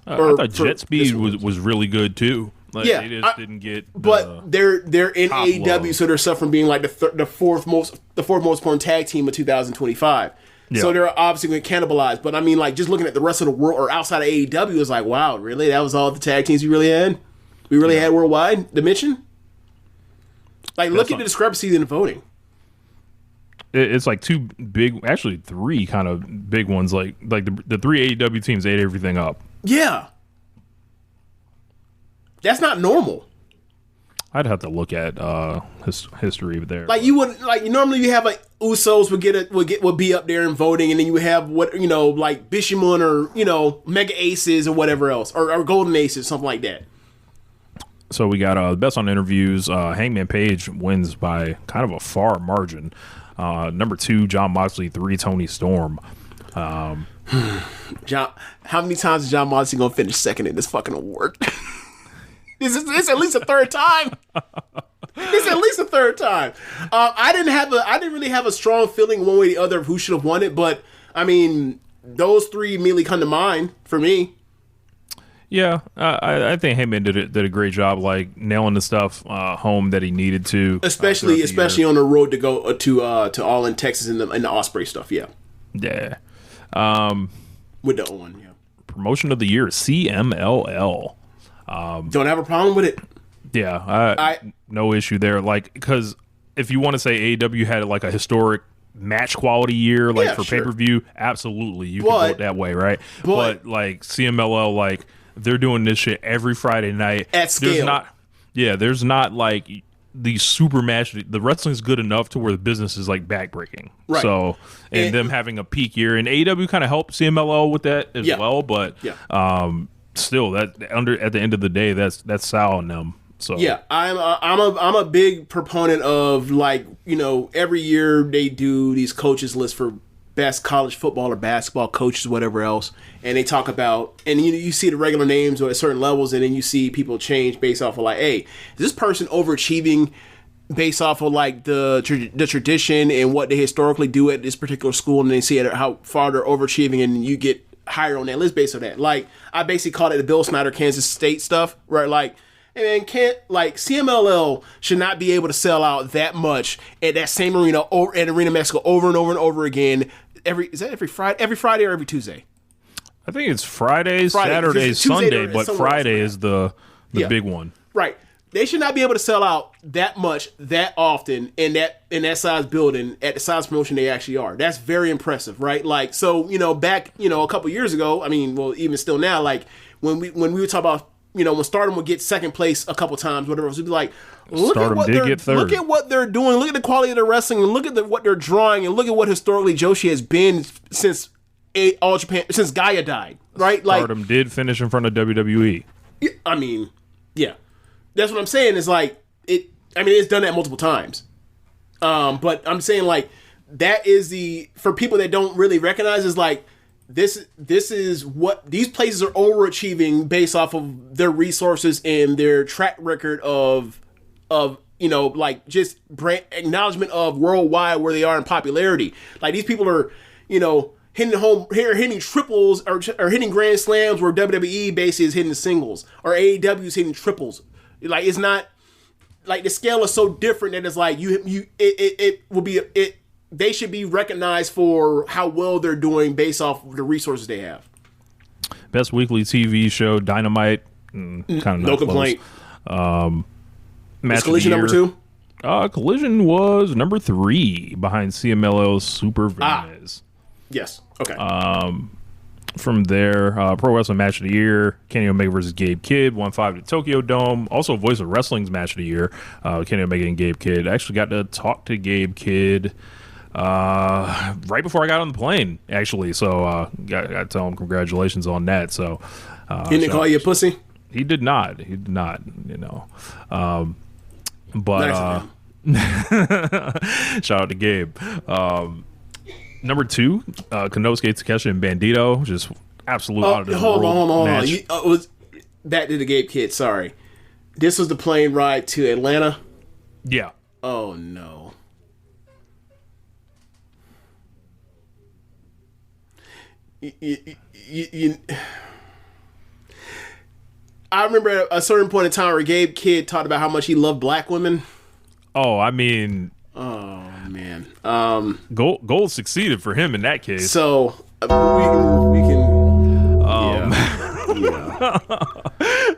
I thought Jet Speed was really good too. Like, yeah, they just didn't get. But they're in AEW, low. so they're suffering being like the fourth most important tag team of 2025. Yeah. So they're obviously going to cannibalize. But I mean, like just looking at the rest of the world or outside of AEW, it's like, wow, really? That was all the tag teams we really had? We really had worldwide dimension? Like, look at the discrepancies in the voting. It's like 2 big, actually 3 kind of big ones. Like the 3 AEW teams ate everything up. Yeah. That's not normal. I'd have to look at history there. Like you would normally you have like Usos would be up there in voting, and then you would have like Bishamon or Mega Aces or whatever else or Golden Aces, something like that. So we got the best on interviews. Hangman Page wins by kind of a far margin. Number 2, Jon Moxley. 3, Tony Storm. John, how many times is Jon Moxley gonna finish second in this fucking award? It's at least a third time. It's at least a third time. I didn't really have a strong feeling one way or the other of who should have won it, but I mean, those 3 immediately come to mind for me. Yeah, I think Heyman did a great job, like nailing the stuff home that he needed to, especially on the road to go to All in Texas and the Osprey stuff. Yeah, with the one. Yeah, promotion of the year, CMLL. Don't have a problem with it. Yeah, I no issue there. Like, because if you want to say AEW had like a historic match quality year, like for pay per view, absolutely you can vote that way, right? But like CMLL, like they're doing this shit every Friday night at scale. There's not like these super match. The wrestling's good enough to where the business is like backbreaking. Right. So and them having a peak year, and AEW kind of helped CMLL with that as well. But still, that at the end of the day, that's Sal and them. So yeah, I'm a big proponent of every year they do these coaches lists for best college football or basketball coaches, whatever else, and they talk about and you see the regular names at certain levels, and then you see people change based off of hey, is this person overachieving based off of the tradition and what they historically do at this particular school, and they see how far they're overachieving, and you get higher on that list based on that. I basically called it the Bill Snyder Kansas State stuff, right? And CMLL should not be able to sell out that much at that same arena at Arena Mexico over and over and over again. Every Friday or every Tuesday? I think it's Friday, Saturday, Sunday, but Friday is the big one. Right. They should not be able to sell out that much, that often in that size building at the size promotion they actually are. That's very impressive, right? Back a couple years ago, even still now, when we would talk about when Stardom would get second place a couple times, whatever, we'd be like, look at what they're doing, look at the quality of their wrestling, and look at what they're drawing, and look at what historically Joshi has been since All Japan, since Gaia died, right? Stardom did finish in front of WWE. Yeah. That's what I'm saying is it's done that multiple times. But I'm saying that is for people that don't really recognize is this is what these places are overachieving based off of their resources and their track record of just brand acknowledgement of worldwide where they are in popularity. These people are, hitting triples or hitting grand slams where WWE basically is hitting singles or AEW is hitting triples. Like it's not like the scale is so different that it's like they should be recognized for how well they're doing based off of the resources they have. Best weekly TV show, Dynamite. Kind of no complaint. Match Collision number 2? Collision was number 3 behind CMLL's Super Villainous. Yes. Okay. From there, Pro Wrestling Match of the Year, Kenny Omega versus Gabe Kidd, 1-5 to Tokyo Dome. Also, Voice of Wrestling's Match of the Year, Kenny Omega and Gabe Kidd. I actually got to talk to Gabe Kidd right before I got on the plane, actually. So, got to tell him congratulations on that. So, he didn't call you a pussy? He did not. You know. But shout out to Gabe. Number 2, Konosuke Takeshita and Bandito, just absolute out of this world match. Hold on. Back to the Gabe Kidd. Sorry, this was the plane ride to Atlanta. Yeah. Oh no. I remember at a certain point in time where Gabe Kidd talked about how much he loved black women. Oh, I mean. Oh man. Gold succeeded for him in that case. So we can. Yeah.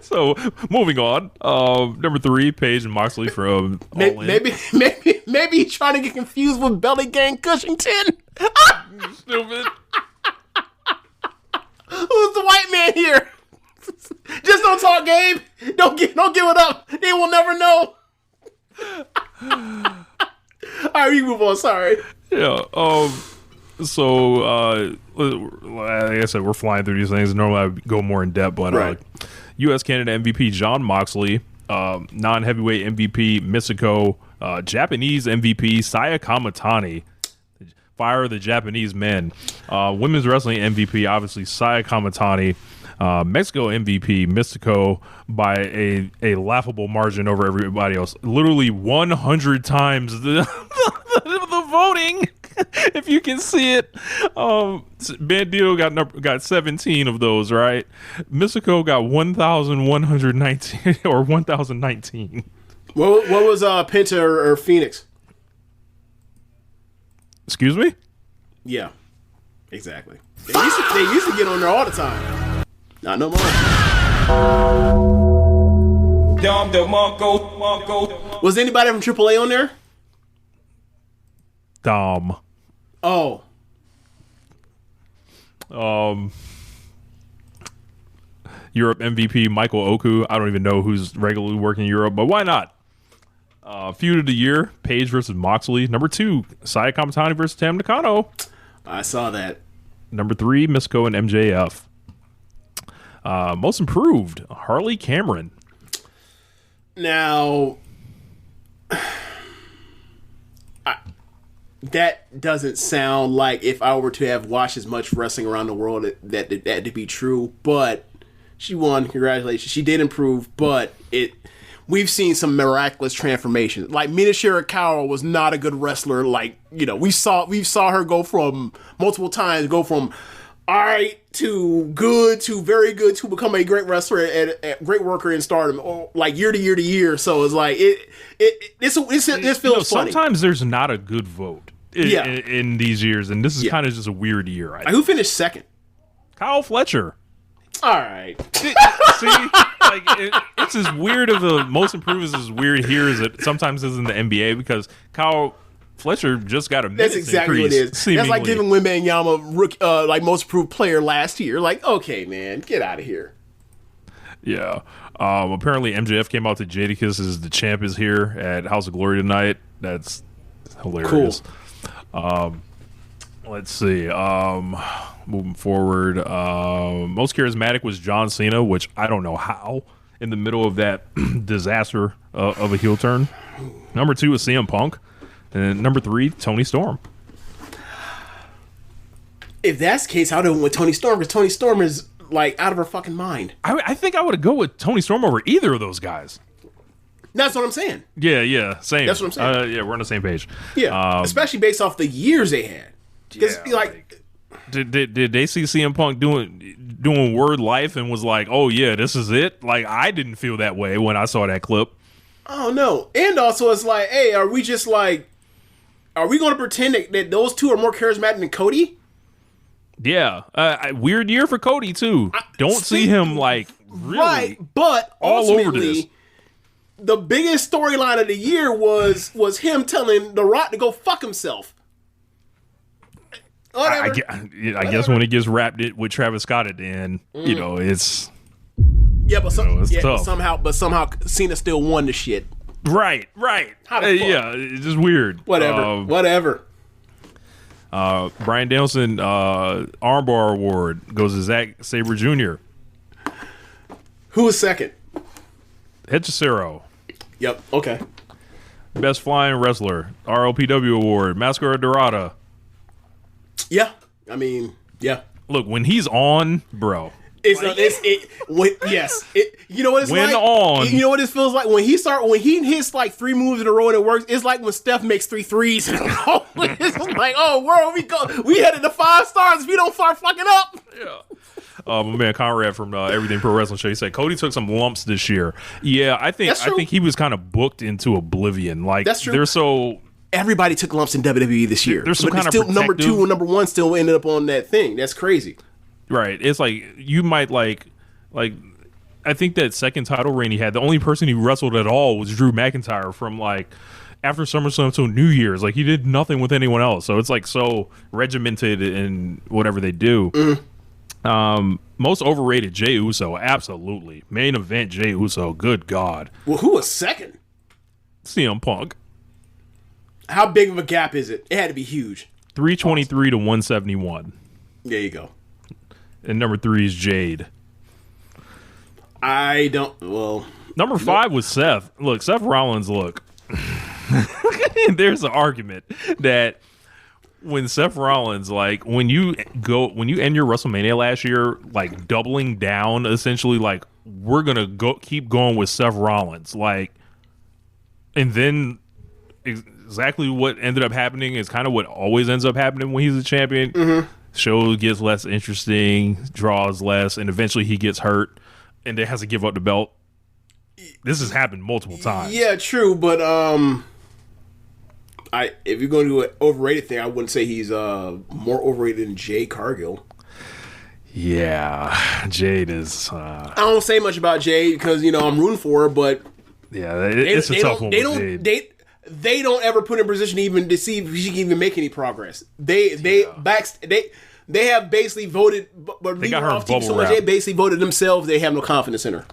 So moving on. Number 3, Paige and Moxley from All In. Maybe he's trying to get confused with Belly Gang Cushington. Stupid. Who's the white man here? Just don't talk, Gabe. Don't give it up. They will never know. All right, we move on. Sorry. Yeah. So, like I said, we're flying through these things. Normally, I would go more in depth, but right. U.S. Canada MVP Jon Moxley, non-heavyweight MVP Misako, Japanese MVP Saya Kamatani. Fire the Japanese men. Women's wrestling MVP, obviously, Saya Kamatani. Mexico MVP Mystico by a laughable margin over everybody else. Literally 100 times the voting, if you can see it. Bandito got 17 of those, right? Mystico got 1,119 or 1,019. What was Penta or Phoenix? Excuse me? Yeah, exactly. They used to get on there all the time. Not no more. Was anybody from AAA on there? Dom. Oh. Europe MVP Michael Oku. I don't even know who's regularly working in Europe, but why not? Feud of the year, Paige versus Moxley. Number 2, Saya Kamatani versus Tam Nakano. I saw that. Number 3, Mystico and MJF. Most improved, Harley Cameron. Now, that doesn't sound like if I were to have watched as much wrestling around the world that to be true. But she won. Congratulations. She did improve, but we've seen some miraculous transformations. Like Mina Shirakawa was not a good wrestler. Like, you know, we saw her go from all right to good to very good to become a great wrestler and a great worker in Stardom, like year to year to year. So it's like this feels funny. Sometimes there's not a good vote in these years, and this is kind of just a weird year. Who finished second? Kyle Fletcher. All right. See, like it's as weird of a most improved is as weird here as it sometimes is in the NBA, because Kyle Fletcher just got a minutes That's exactly what it is. Seemingly. That's like giving Wembanyama like most improved player last year. Like, okay, man, get out of here. Yeah. Apparently MJF came out to Jadakiss as the champ is here at House of Glory tonight. That's hilarious. Cool. Let's see. Moving forward, most charismatic was John Cena, which I don't know how in the middle of that disaster of a heel turn. Number 2 is CM Punk. And number 3, Toni Storm. If that's the case, I would have went with Toni Storm, because Toni Storm is like out of her fucking mind. I think I would go with Toni Storm over either of those guys. That's what I'm saying. Yeah, same. That's what I'm saying. Yeah, we're on the same page. Yeah, especially based off the years they had. Because Did they see CM Punk doing Word Life and was like, oh yeah, this is it? Like, I didn't feel that way when I saw that clip. Oh no. And also it's like, hey, are we going to pretend that those two are more charismatic than Cody? Yeah. Weird year for Cody too. Don't see him like really right, but all over this. The biggest storyline of the year was him telling The Rock to go fuck himself. I guess when it gets wrapped with Travis Scott at the end, it's tough. But somehow Cena still won the shit. Right. How the fuck? Yeah, it's just weird. Whatever. Bryan Danielson armbar award goes to Zack Sabre Jr. Who was second? Hechicero. Yep. Okay. Best flying wrestler, RLPW award, Mascara Dorada. Yeah. I mean, yeah. Look, when he's on, bro. You know what it's when like? On. You know what it feels like when he hits like 3 moves in a row and it works. It's like when Steph makes 3 threes. It's like, oh, where we go? We headed to 5 stars if we don't start fucking up. Yeah. My man Conrad from Everything Pro Wrestling Show, he said Cody took some lumps this year. Yeah, I think he was kind of booked into oblivion. Like, that's true. They're so. Everybody took lumps in WWE this year. They're so kind of still number 2 and number 1 still ended up on that thing. That's crazy. Right. It's like you might like I think that second title reign he had, the only person he wrestled at all was Drew McIntyre from like after SummerSlam till New Year's. Like, he did nothing with anyone else. So it's like so regimented in whatever they do. Most overrated, Jey Uso, absolutely. Main event, Jey Uso, good God. Well, who was second? CM Punk. How big of a gap is it? It had to be huge. 323 to 171. There you go. And number 3 is Jade. Number 5 was Seth. Look, Seth Rollins, there's an argument that when Seth Rollins, like, when you end your WrestleMania last year, like, doubling down, essentially, like, we're gonna keep going with Seth Rollins, like, and then exactly what ended up happening is kind of what always ends up happening when he's a champion. Mm-hmm. Show gets less interesting, draws less, and eventually he gets hurt and then has to give up the belt. This has happened multiple times. Yeah, true, but if you're going to do an overrated thing, I wouldn't say he's more overrated than Jade Cargill. Yeah, Jade is. I don't say much about Jade because I'm rooting for her, but yeah, it's a tough one. They don't ever put in a position even to see if she can even make any progress. They have basically voted, but they got her off team so much. They basically voted themselves. They have no confidence in her.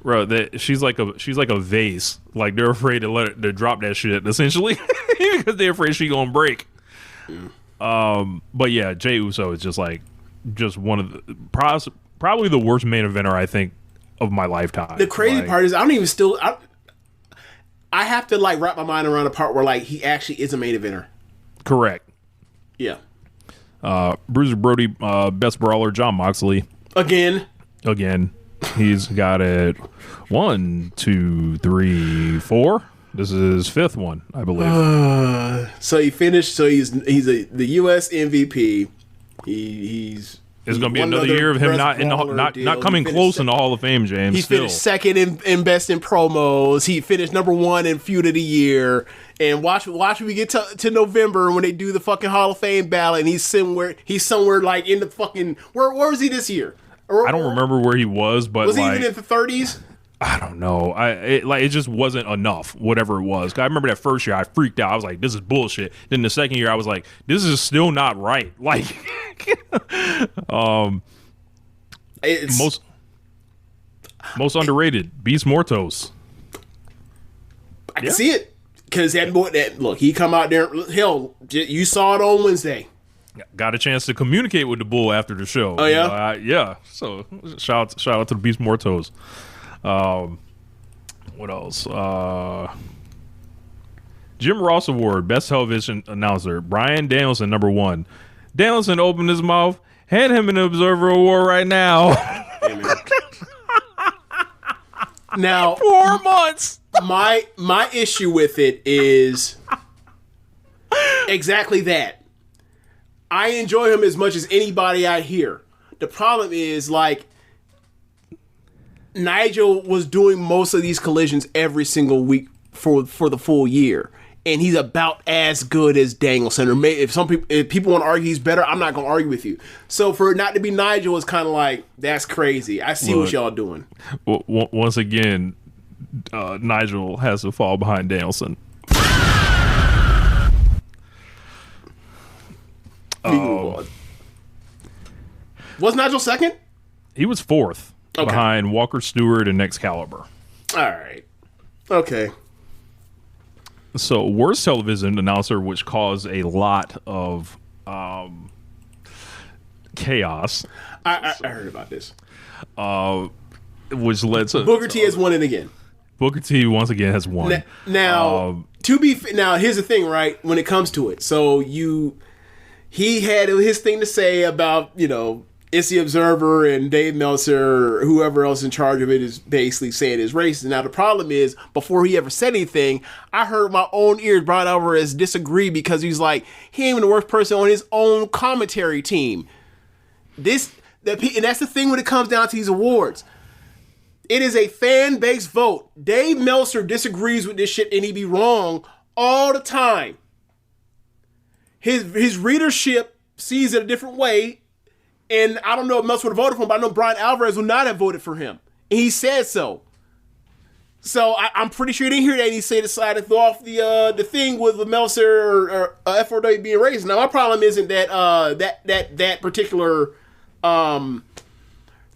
Bro, she's like a vase. Like, they're afraid to drop that shit essentially because they're afraid she's gonna break. But yeah, Jey Uso is just one of the probably the worst main eventer I think of my lifetime. The crazy part is I have to wrap my mind around the part where he actually is a main eventer. Correct. Yeah. Bruiser Brody, best brawler, Jon Moxley. Again. He's got it 1, 2, 3, 4. This is his 5th one, I believe. So he finished. So he's the U.S. MVP. It's going to be another year of him not coming close in the Hall of Fame, James. He finished second in best in promos. He finished number 1 in feud of the year. And watch when we get to November when they do the fucking Hall of Fame ballot, and he's somewhere in the fucking where was he this year? I don't remember where he was, but was he even in the 30s? I don't know. It just wasn't enough, whatever it was. I remember that first year I freaked out. I was like, this is bullshit. Then the second year I was like, this is still not right. Like, it's most underrated, Beast Mortos. I can see it because he come out there. Hell, you saw it on Wednesday. Got a chance to communicate with the bull after the show. Oh yeah, yeah. So shout out to the Beast Mortos. What else? Jim Ross Award, Best Television Announcer, Bryan Danielson, number 1. Danielson opened his mouth, hand him an Observer Award right now. Now, 4 months. My issue with it is exactly that. I enjoy him as much as anybody out here. The problem is, like, Nigel was doing most of these collisions every single week for the full year, and he's about as good as Danielson. Or if people want to argue he's better, I'm not going to argue with you. So for it not to be Nigel is kind of like, that's crazy. I see what y'all doing. Once again, Nigel has to fall behind Danielson. Was Nigel second? He was fourth, behind Walker Stewart and Excalibur. All right. Okay. So, worst television announcer, which caused a lot of chaos. I heard about this. Which led to Booker T has won it again. Booker T once again has won. Now, here's the thing, right? When it comes to it, so he had his thing to say about, it's the Observer, and Dave Meltzer, or whoever else in charge of it, is basically saying it's racist. Now, the problem is, before he ever said anything, I heard my own ears Brian Alvarez disagree, because he's like, he ain't even the worst person on his own commentary team. And that's the thing when it comes down to these awards. It is a fan-based vote. Dave Meltzer disagrees with this shit, and he be wrong all the time. His readership sees it a different way. And I don't know if Meltzer would have voted for him, but I know Brian Alvarez would not have voted for him. And he said so. So I'm pretty sure he didn't hear that, and he decided to throw off the thing with the Meltzer or F4W being racist. Now, my problem isn't that particular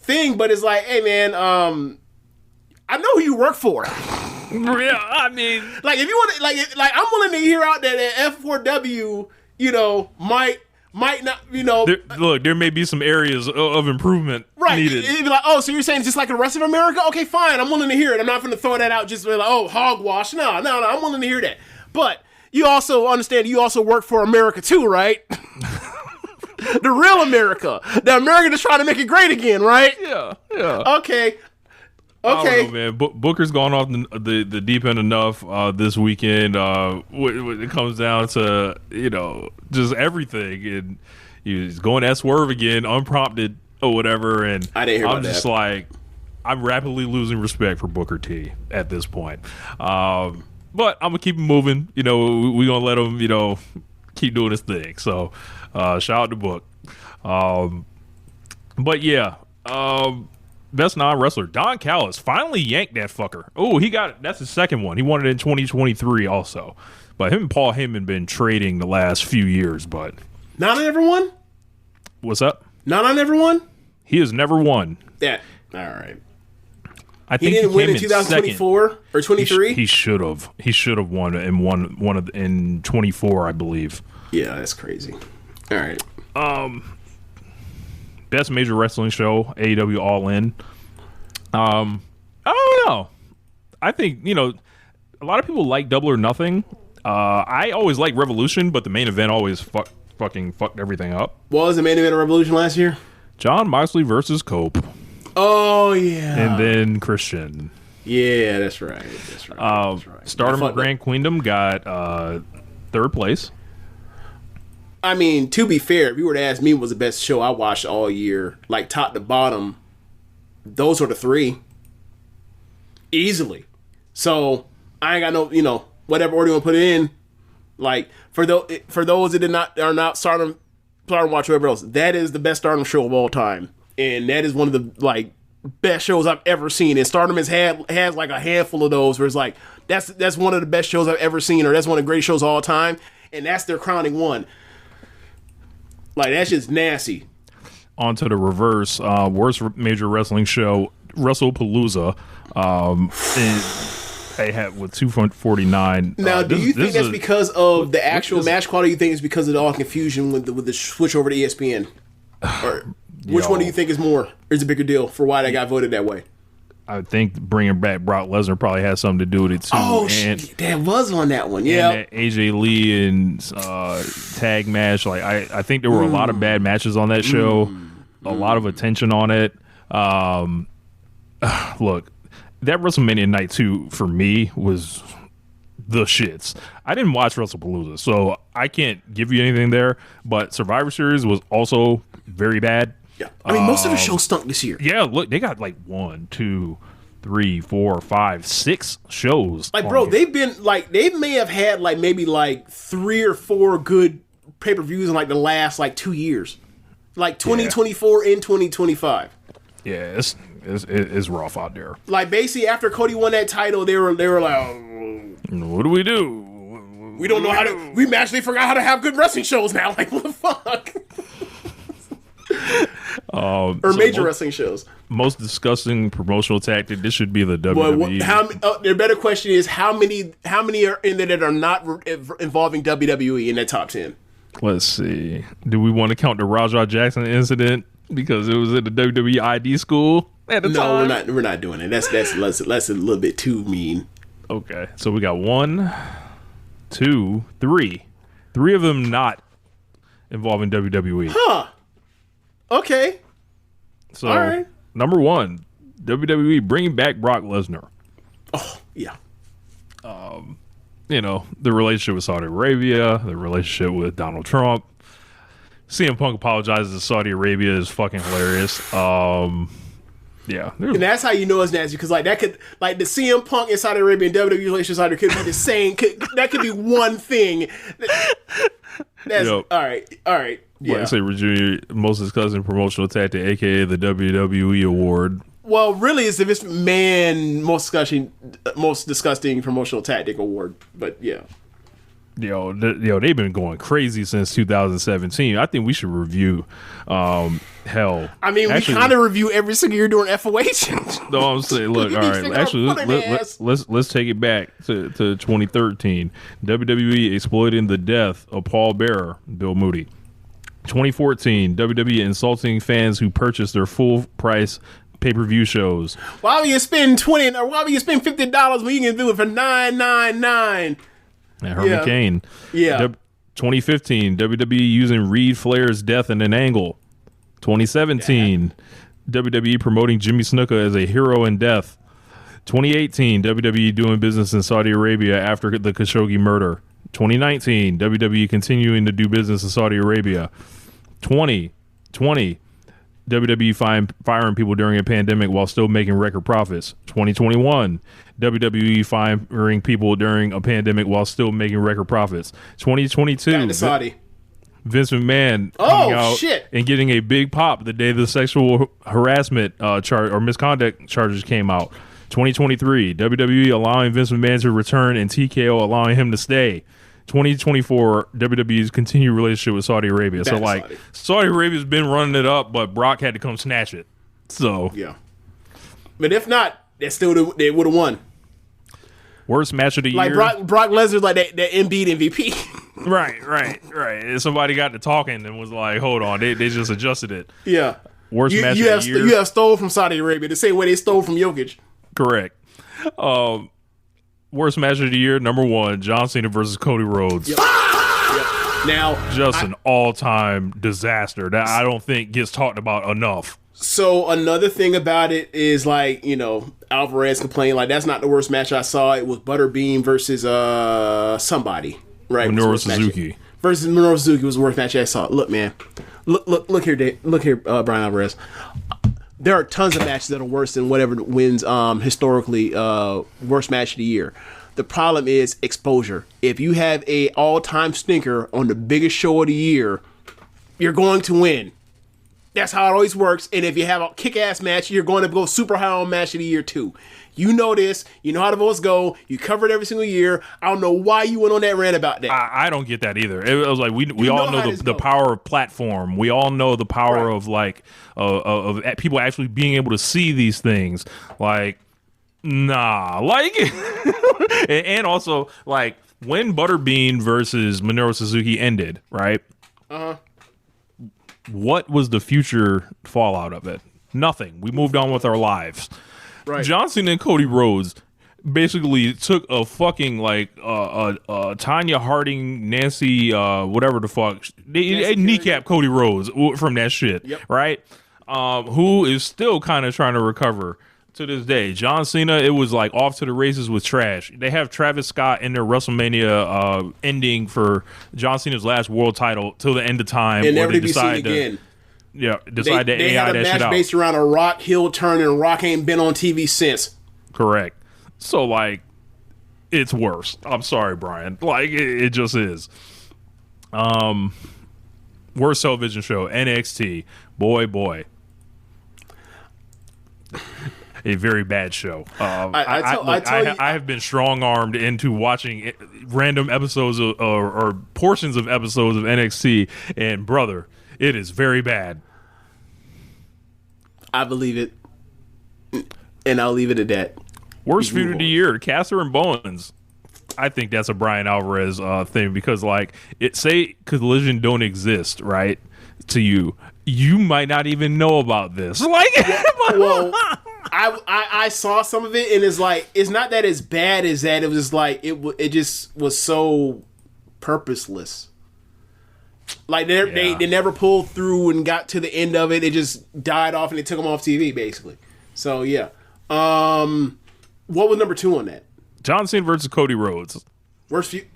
thing, but it's like, hey, man, I know who you work for. Yeah, I mean, like, if you want to, like I'm willing to hear out that F4W, might not, there may be some areas of improvement needed. It'd be like, oh, so you're saying it's just like the rest of America? Okay, fine. I'm willing to hear it. I'm not going to throw that out just like, oh, hogwash. No. I'm willing to hear that. But you also understand you also work for America too, right? The real America. The America that's trying to make it great again, right? Yeah. Okay. I don't know, man. Booker's gone off the deep end enough this weekend. When it comes down to just everything, and he's going at Swerve again, unprompted or whatever. And I didn't hear I'm just like, I'm rapidly losing respect for Booker T at this point. But I'm gonna keep him moving. We're gonna let him keep doing his thing. So shout out to Book. But yeah. Best non-wrestler, Don Callis finally yanked that fucker. Oh, that's his second one. He won it in 2023 also. But him and Paul Heyman been trading the last few years, but not on everyone? What's up? Not on everyone? He has never won. Yeah. All right. I think he didn't win in 2024 or 23? He should have. He should have won in 24, I believe. Yeah, that's crazy. All right. Best major wrestling show, AEW All In. I don't know. I think, a lot of people like Double or Nothing. I always like Revolution, but the main event always fucking fucked everything up. What was the main event of Revolution last year? Jon Moxley versus Cope. Oh, yeah. And then Christian. Yeah, that's right. Stardom Grand Queendom got third place. I mean, to be fair, if you were to ask me what was the best show I watched all year, like top to bottom, those are the three. Easily. So, I ain't got no, whatever order you want to put it in. Like, for those that are not Stardom watch, whoever else, that is the best Stardom show of all time. And that is one of the, best shows I've ever seen. And Stardom has like a handful of those where it's like, that's one of the best shows I've ever seen, or that's one of the greatest shows of all time. And that's their crowning one. Like, that's just nasty. On to the reverse. Worst major wrestling show, WrestlePalooza. They had with 249. Now, do you think that's because of the actual match quality? Or you think it's because of all confusion with the switch over to ESPN? Or which one do you think is a bigger deal for why they got voted that way? I think bringing back Brock Lesnar probably has something to do with it too. Oh, that was on that one. Yeah, and AJ Lee and tag match. Like I think there were a lot of bad matches on that show. A lot of attention on it. Look, that WrestleMania night 2 for me was the shits. I didn't watch WrestlePalooza, so I can't give you anything there, but Survivor Series was also very bad. Yeah, I mean, most of the shows stunk this year. Yeah, look, they got like 1, 2, 3, 4, 5, 6 shows. Like, bro, they've been like they may have had like maybe like 3 or 4 good pay-per-views in like the last like 2 years, like 2024 and 2025. Yeah, it's rough out there. Like basically after Cody won that title, they were like, what do we do? We don't know how to. We actually forgot how to have good wrestling shows now. Like, what the fuck? Or major wrestling shows. Most disgusting promotional tactic. This should be the WWE. The better question is how many are in there that are not involving WWE in that top 10? Let's see. Do we want to count the Raja Jackson incident because it was at the WWE ID school at the time? No, we're not doing it. That's a little bit too mean. Okay, so we got 1, 2, 3. 3 of them not involving WWE. Huh. Okay. So, all right. Number 1, WWE bringing back Brock Lesnar. Oh, yeah. You know, the relationship with Saudi Arabia, the relationship with Donald Trump. CM Punk apologizes to Saudi Arabia is fucking hilarious. Yeah. And that's how you know it's nasty, because like that could, like the CM Punk in Saudi Arabia and WWE relationship could be the same. That could be one thing. That's all right. Yeah. Like I say, Virginia, most disgusting promotional tactic, aka the WWE award. Well, really, it's the Vince McMahon most disgusting promotional tactic award. But yeah. They've been going crazy since 2017. I think we should review. Hell, I mean, we kind of review every single year during FOH. No, I'm saying, look, all right. Actually, let's take it back to 2013. WWE exploiting the death of Paul Bearer, Bill Moody. 2014, WWE insulting fans who purchased their full price pay-per-view shows. Why would you spend $20 or why would you spend $50 when you can do it for $9.99? And Herman Cain. Yeah. 2015, WWE using Reed Flair's death in an angle. 2017, WWE promoting Jimmy Snuka as a hero in death. 2018, WWE doing business in Saudi Arabia after the Khashoggi murder. 2019, WWE continuing to do business in Saudi Arabia. 2020, WWE firing people during a pandemic while still making record profits. 2021, WWE firing people during a pandemic while still making record profits. 2022, Saudi. Vince McMahon coming out and getting a big pop the day the sexual harassment charge or misconduct charges came out. 2023, WWE allowing Vince McMahon to return and TKO allowing him to stay. 2024, WWE's continued relationship with Saudi Arabia. So, like, Saudi Arabia's been running it up, but Brock had to come snatch it. So, yeah. But if not, they would have won. Worst match of the year. Like Brock Lesnar, like that Embiid MVP. Right. And somebody got to talking and was like, hold on, they just adjusted it. Yeah. Worst match of the year. You have stole from Saudi Arabia the same way they stole from Jokic. Correct. Worst match of the year, number 1, John Cena versus Cody Rhodes. Yep. Now, just an all-time disaster that I don't think gets talked about enough. So another thing about it is, like, you know, Alvarez complained like that's not the worst match I saw. It was Butterbean versus somebody, right? Minoru Suzuki versus Minoru Suzuki was the worst match I saw. Look, man, look here, Dave. Look here, Brian Alvarez. There are tons of matches that are worse than whatever wins historically worst match of the year. The problem is exposure. If you have a all-time stinker on the biggest show of the year, you're going to win. That's how it always works. And if you have a kick-ass match, you're going to go super high on match of the year too. You know this. You know how the votes go. You cover it every single year. I don't know why you went on that rant about that. I don't get that either. It was like we all know the power of platform. We all know the power of like of people actually being able to see these things. Like, nah, like, and also like when Butterbean versus Minoru Suzuki ended, right? What was the future fallout of it? Nothing. We moved on with our lives. Right. John Cena and Cody Rhodes basically took a fucking like Tanya Harding, Nancy, whatever the fuck. They kneecap Cody Rhodes from that shit, right? Who is still kind of trying to recover to this day. John Cena, it was like off to the races with trash. They have Travis Scott in their WrestleMania ending for John Cena's last world title till the end of time. And never to be seen again. Decide to they AI had a that shit match out. based around a Rock heel turn, and Rock ain't been on TV since. Correct. So, like, it's worse. I'm sorry, Brian. Like, it just is. Worst television show, NXT. Boy. A very bad show. I have been strong-armed into watching random episodes or portions of episodes of NXT, and brother, it is very bad. I believe it, and I'll leave it at that. Worst feud of the year, Caster and Bowens. I think that's a Brian Alvarez thing because, like, say Collision don't exist, right? To you might not even know about this. Like, well, I saw some of it, and it's like it's not that as bad as that. It was just like it just was so purposeless. Like they never pulled through and got to the end of it. It just died off, and they took them off TV basically. So yeah. What was number 2 on that? John Cena versus Cody Rhodes. Worst feud.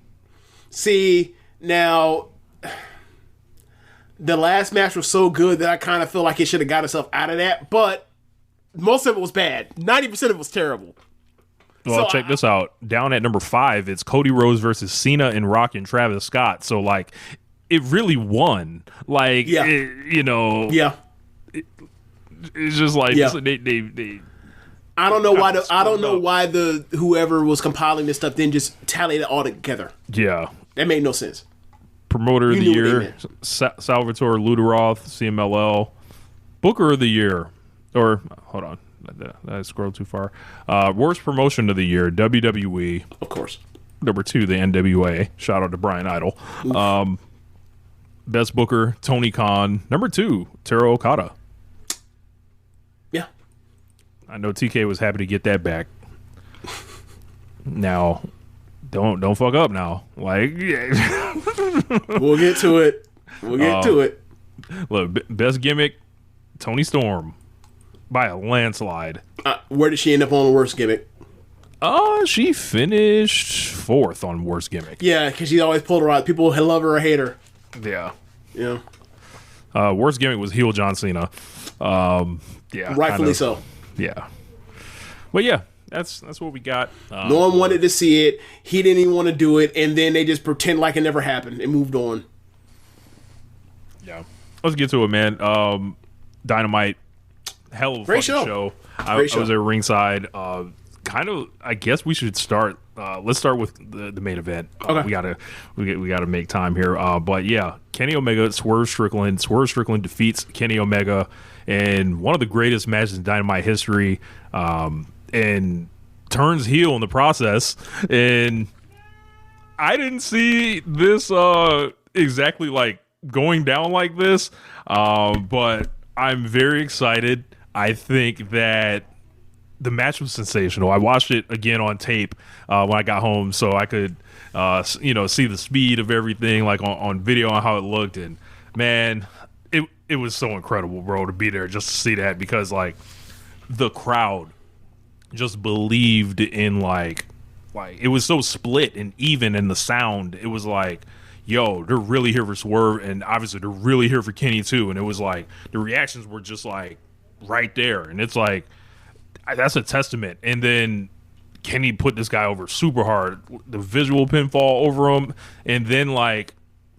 See, now the last match was so good that I kind of feel like it should have got itself out of that, but most of it was bad. 90% of it was terrible. Well, check this out. Down at number 5, it's Cody Rhodes versus Cena and Rock and Travis Scott. So, like, it really won. Like, yeah. It's just like they I don't know why the whoever was compiling this stuff didn't just tally it all together. Yeah, that made no sense. Promoter of the year, Salvatore Luderoth, CMLL. Booker of the year, or hold on, I scrolled too far. Worst promotion of the year, WWE, of course. Number 2, the NWA. Shout out to Brian Idol. Best Booker, Tony Khan. Number 2, Taro Okada. Yeah. I know TK was happy to get that back. Now, don't fuck up now. Like, we'll get to it. We'll get to it. Look, best gimmick, Tony Storm, by a landslide. Where did she end up on the worst gimmick? She finished 4th on worst gimmick. Yeah, because she always pulled her out. People love her or hate her. Yeah. Yeah. Worst gimmick was heel John Cena. Yeah. Rightfully so. Yeah. But yeah, that's what we got. No one wanted to see it. He didn't even want to do it, and then they just pretend like it never happened and moved on. Yeah. Let's get to it, man. Dynamite, hell of a great fucking show. I was at ringside. I guess we should start. Let's start with the main event. Okay. We gotta make time here. But yeah, Kenny Omega, Swerve Strickland. Swerve Strickland defeats Kenny Omega in one of the greatest matches in Dynamite history, and turns heel in the process. And I didn't see this exactly like going down like this, but I'm very excited. I think that the match was sensational. I watched it again on tape when I got home, so I could, see the speed of everything, like on video and how it looked. And man, it was so incredible, bro, to be there just to see that, because like the crowd just believed in like it was so split and even in the sound. It was like, yo, they're really here for Swerve, and obviously they're really here for Kenny too. And it was like the reactions were just like right there, and it's like, that's a testament. And then Kenny put this guy over super hard, the visual pinfall over him, and then like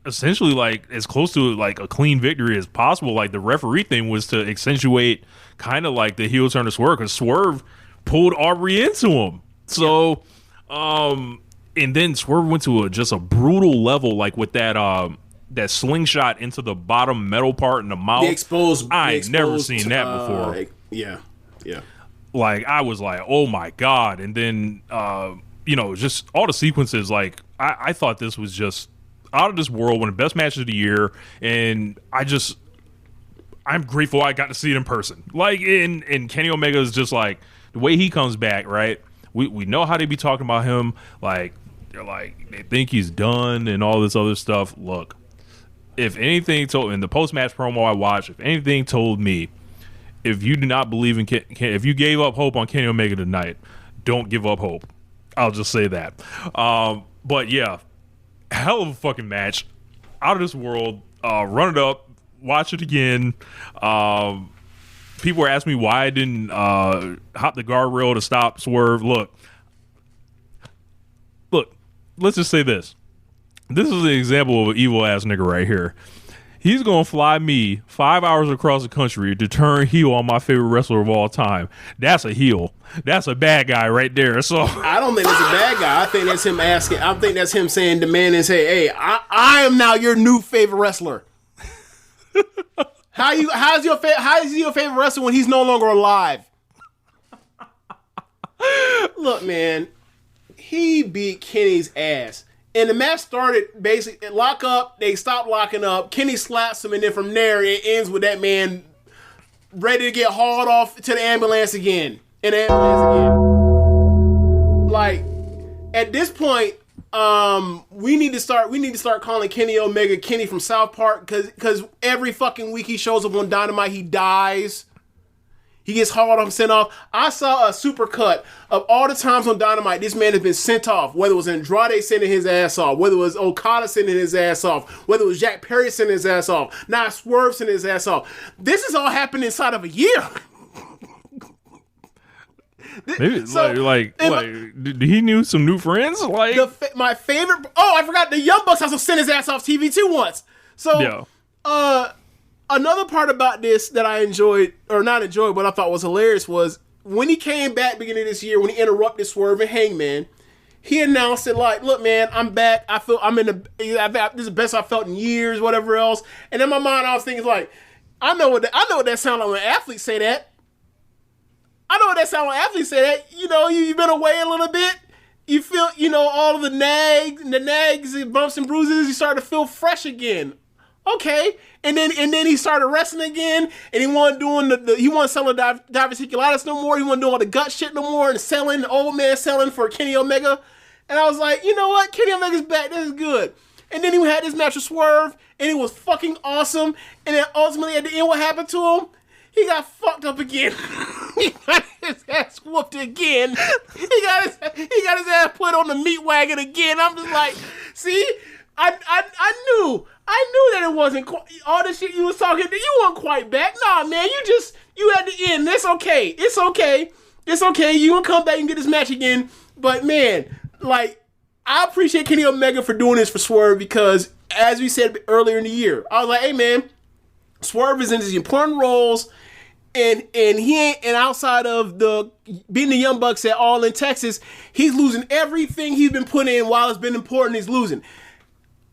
essentially like as close to like a clean victory as possible. Like the referee thing was to accentuate kind of like the heel turn to Swerve, because Swerve pulled Aubrey into him. So and then Swerve went to just a brutal level, like with that slingshot into the bottom metal part in the mouth. I ain't never seen that before. Yeah. Like, I was like, oh my God. And then, just all the sequences, like, I thought this was just out of this world, one of the best matches of the year. And I'm grateful I got to see it in person. Like, and Kenny Omega is just like, the way he comes back, right? We know how they be talking about him. Like, they're like, they think he's done and all this other stuff. Look, if anything told, in the post-match promo I watched, if anything told me, if you do not believe in if you gave up hope on Kenny Omega tonight, don't give up hope. I'll just say that. But yeah, hell of a fucking match, out of this world. Run it up, watch it again. People were asking me why I didn't hop the guardrail to stop Swerve. Look, let's just say this. This is an example of an evil ass nigga right here. He's gonna fly me 5 hours across the country to turn heel on my favorite wrestler of all time. That's a heel. That's a bad guy right there. So I don't think that's a bad guy. I think that's him asking. I think that's him saying, demanding, say, "Hey, I am now your new favorite wrestler." How is your favorite wrestler when he's no longer alive? Look, man, he beat Kenny's ass. And the match started basically lock up. They stopped locking up. Kenny slaps him, and then from there it ends with that man ready to get hauled off to the ambulance again. Like at this point, we need to start calling Kenny Omega Kenny from South Park because every fucking week he shows up on Dynamite, he dies. He gets hauled off and sent off. I saw a super cut of all the times on Dynamite this man has been sent off, whether it was Andrade sending his ass off, whether it was Okada sending his ass off, whether it was Jack Perry sending his ass off, now Swerve sending his ass off. This has all happened inside of a year. Maybe he knew some new friends. Like my favorite. Oh, I forgot the Young Bucks also sent his ass off TV too once. So another part about this that I enjoyed, or not enjoyed, but I thought was hilarious was when he came back beginning of this year, when he interrupted Swerve and Hangman, he announced it like, "Look, man, I'm back. I feel this is the best I felt in years, whatever else." And in my mind, I was thinking like, I know what that sounds like when athletes say that. I know what that sounds like when athletes say that. You know, you've been away a little bit. You feel, all of the nags and bumps and bruises. You start to feel fresh again. Okay, and then he started wrestling again, and he wasn't doing he wasn't selling diverticulitis no more. He wasn't doing all the gut shit no more, and selling old man selling for Kenny Omega. And I was like, you know what, Kenny Omega's back. This is good. And then he had this match with Swerve, and it was fucking awesome. And then ultimately at the end, what happened to him? He got fucked up again. He got his ass whooped again. He got his ass put on the meat wagon again. I'm just like, see, I knew that it wasn't all the shit you was talking. You weren't quite back. Nah, man, you had to end. It's okay. It's okay. You gonna come back and get this match again. But man, like, I appreciate Kenny Omega for doing this for Swerve because, as we said earlier in the year, I was like, hey man, Swerve is in these important roles. And he ain't, and outside of being the Young Bucks at All in Texas, he's losing everything he's been putting in while it's been important. He's losing.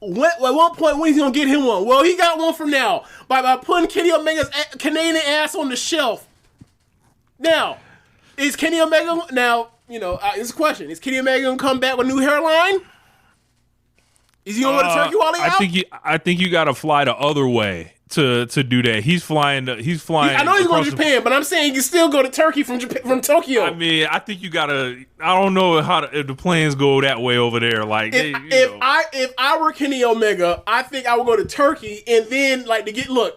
At one point, when he's gonna get him one? Well, he got one from now by putting Kenny Omega's Canadian ass on the shelf. Now, is Kenny Omega it's a question: is Kenny Omega gonna come back with a new hairline? Is he gonna go to Turkey while he out? I think you got to fly the other way to do that. He's flying. I know he's going to Japan, but I'm saying you can still go to Turkey from Tokyo. I mean, I think you gotta. I don't know if the planes go that way over there. Like, if I were Kenny Omega, I think I would go to Turkey and then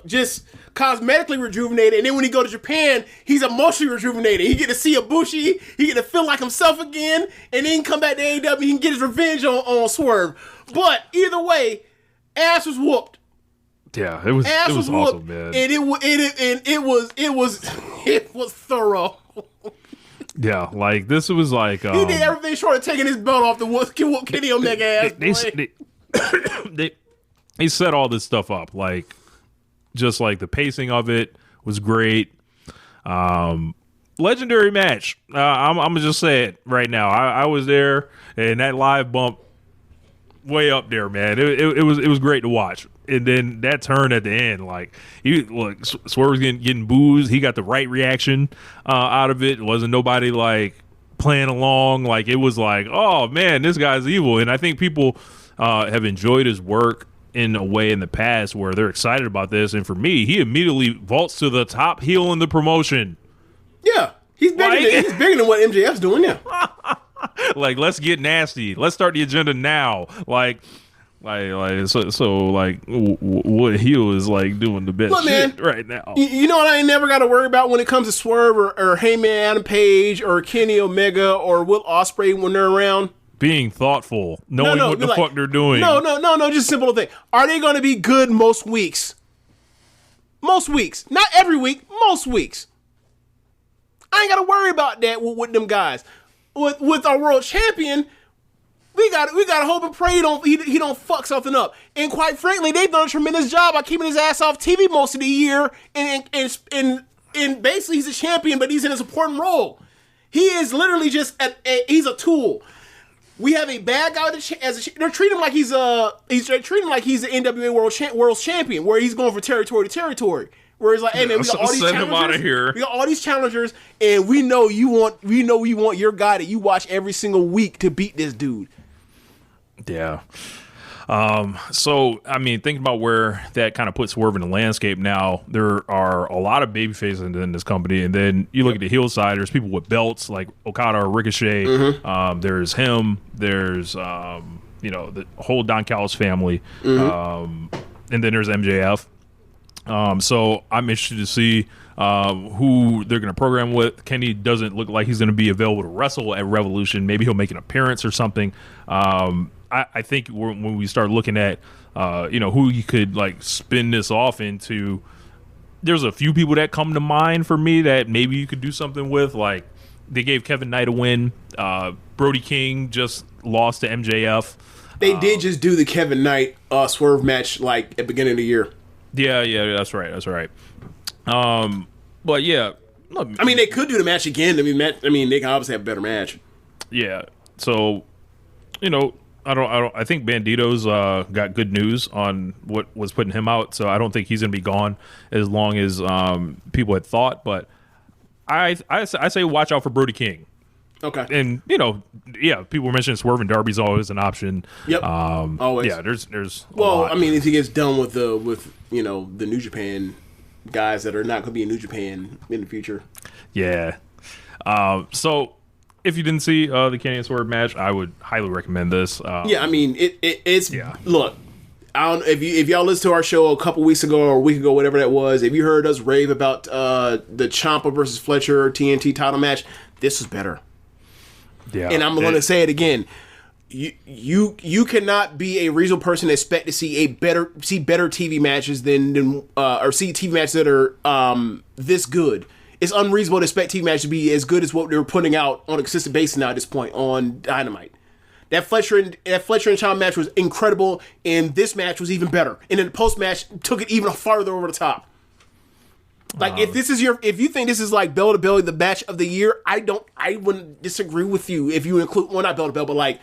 just cosmetically rejuvenated. And then when he go to Japan, he's emotionally rejuvenated. He get to see Ibushi. He get to feel like himself again, and then come back to AEW. He can get his revenge on Swerve. But either way, ass was whooped. Yeah, it was awesome, man. And it was thorough. Yeah, like this was like he did everything short of taking his belt off the whoop Kenny Omega ass. They set all this stuff up, like just like the pacing of it was great. Legendary match. I'm gonna just say it right now. I was there, and that live bump way up there, man. It was great to watch. And then that turn at the end, like Swerve was getting boozed. He got the right reaction out of it. It wasn't nobody like playing along. Like it was like, oh man, this guy's evil. And I think people have enjoyed his work in a way in the past where they're excited about this. And for me, he immediately vaults to the top heel in the promotion. Yeah, he's bigger than what MJF's doing now. Like, let's get nasty. Let's start the agenda now. Like, What heel is like doing the best Look, shit man, right now? You know what I ain't never got to worry about when it comes to Swerve or Heyman Adam Page or Kenny Omega or Will Ospreay when they're around? Being thoughtful, knowing what the fuck they're doing. No, just a simple thing. Are they going to be good most weeks? Most weeks. Not every week, most weeks. I ain't got to worry about that with them guys. With our world champion, we got to hope and pray he don't fuck something up. And quite frankly, they've done a tremendous job by keeping his ass off TV most of the year. And basically, he's a champion, but he's in a supporting role. He is literally just he's a tool. We have a bad guy they're treating him like he's the NWA world champion, where he's going from territory to territory. Where it's like, hey man, we got all these challengers. Him out of here. We got all these challengers, and we know you want your guy that you watch every single week to beat this dude. Yeah. So I mean, thinking about where that kind of puts Swerve in the landscape now, there are a lot of baby faces in this company, and then you look at the heel side. There's people with belts like Okada or Ricochet. Mm-hmm. There's him. There's the whole Don Callis family, and then there's MJF. So I'm interested to see who they're going to program with. Kenny doesn't look like he's going to be available to wrestle at Revolution. Maybe he'll make an appearance or something. I think when we start looking at who you could like spin this off into, there's a few people that come to mind for me that maybe you could do something with. Like they gave Kevin Knight a win. Brody King just lost to MJF. They did just do the Kevin Knight Swerve match like at the beginning of the year. Yeah, that's right. But yeah, look, I mean, they could do the match again. I mean, they can obviously have a better match. Yeah. So, I think Bandito's got good news on what was putting him out. So I don't think he's going to be gone as long as people had thought. But I say watch out for Brody King. Okay. And people were mentioning Swerve and Darby's always an option. Yep. Always. Yeah. There's. Well, I mean, if he gets done with the New Japan guys that are not going to be in New Japan in the future. Yeah. So if you didn't see the Kenny and Swerve match, I would highly recommend this. I mean, it's look. I don't if y'all listened to our show a couple weeks ago or a week ago, whatever that was. If you heard us rave about the Ciampa versus Fletcher TNT title match, this was better. Yeah, and I'm going to say it again. You cannot be a reasonable person and expect to see better TV matches than or see TV matches that are this good. It's unreasonable to expect TV matches to be as good as what they were putting out on a consistent basis now at this point on Dynamite. That Fletcher and Ciampa match was incredible, and this match was even better. And then the post match took it even farther over the top. Like if you think this is like bell to bell the match of the year, I wouldn't disagree with you if you include not bell to bell, but like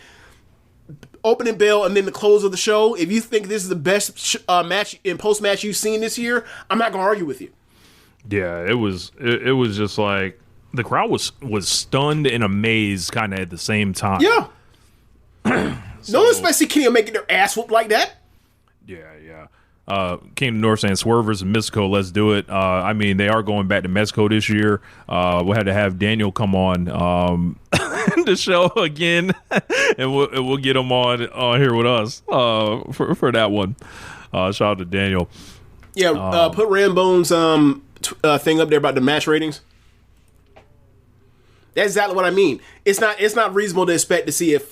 opening bell and then the close of the show. If you think this is the best match in post match you've seen this year, I'm not gonna argue with you. Yeah, it was just like the crowd was stunned and amazed kind of at the same time. Yeah. No one expects to see Kenny making their ass whooped like that. Yeah. King of the North saying Swerve versus Mexico, let's do it. I mean, they are going back to Mexico this year. We'll have to have Daniel come on the show again, and we'll get him on here with us for that one. Shout out to Daniel. Yeah, put Rambone's thing up there about the match ratings. That's exactly what I mean. It's not reasonable to expect to see I had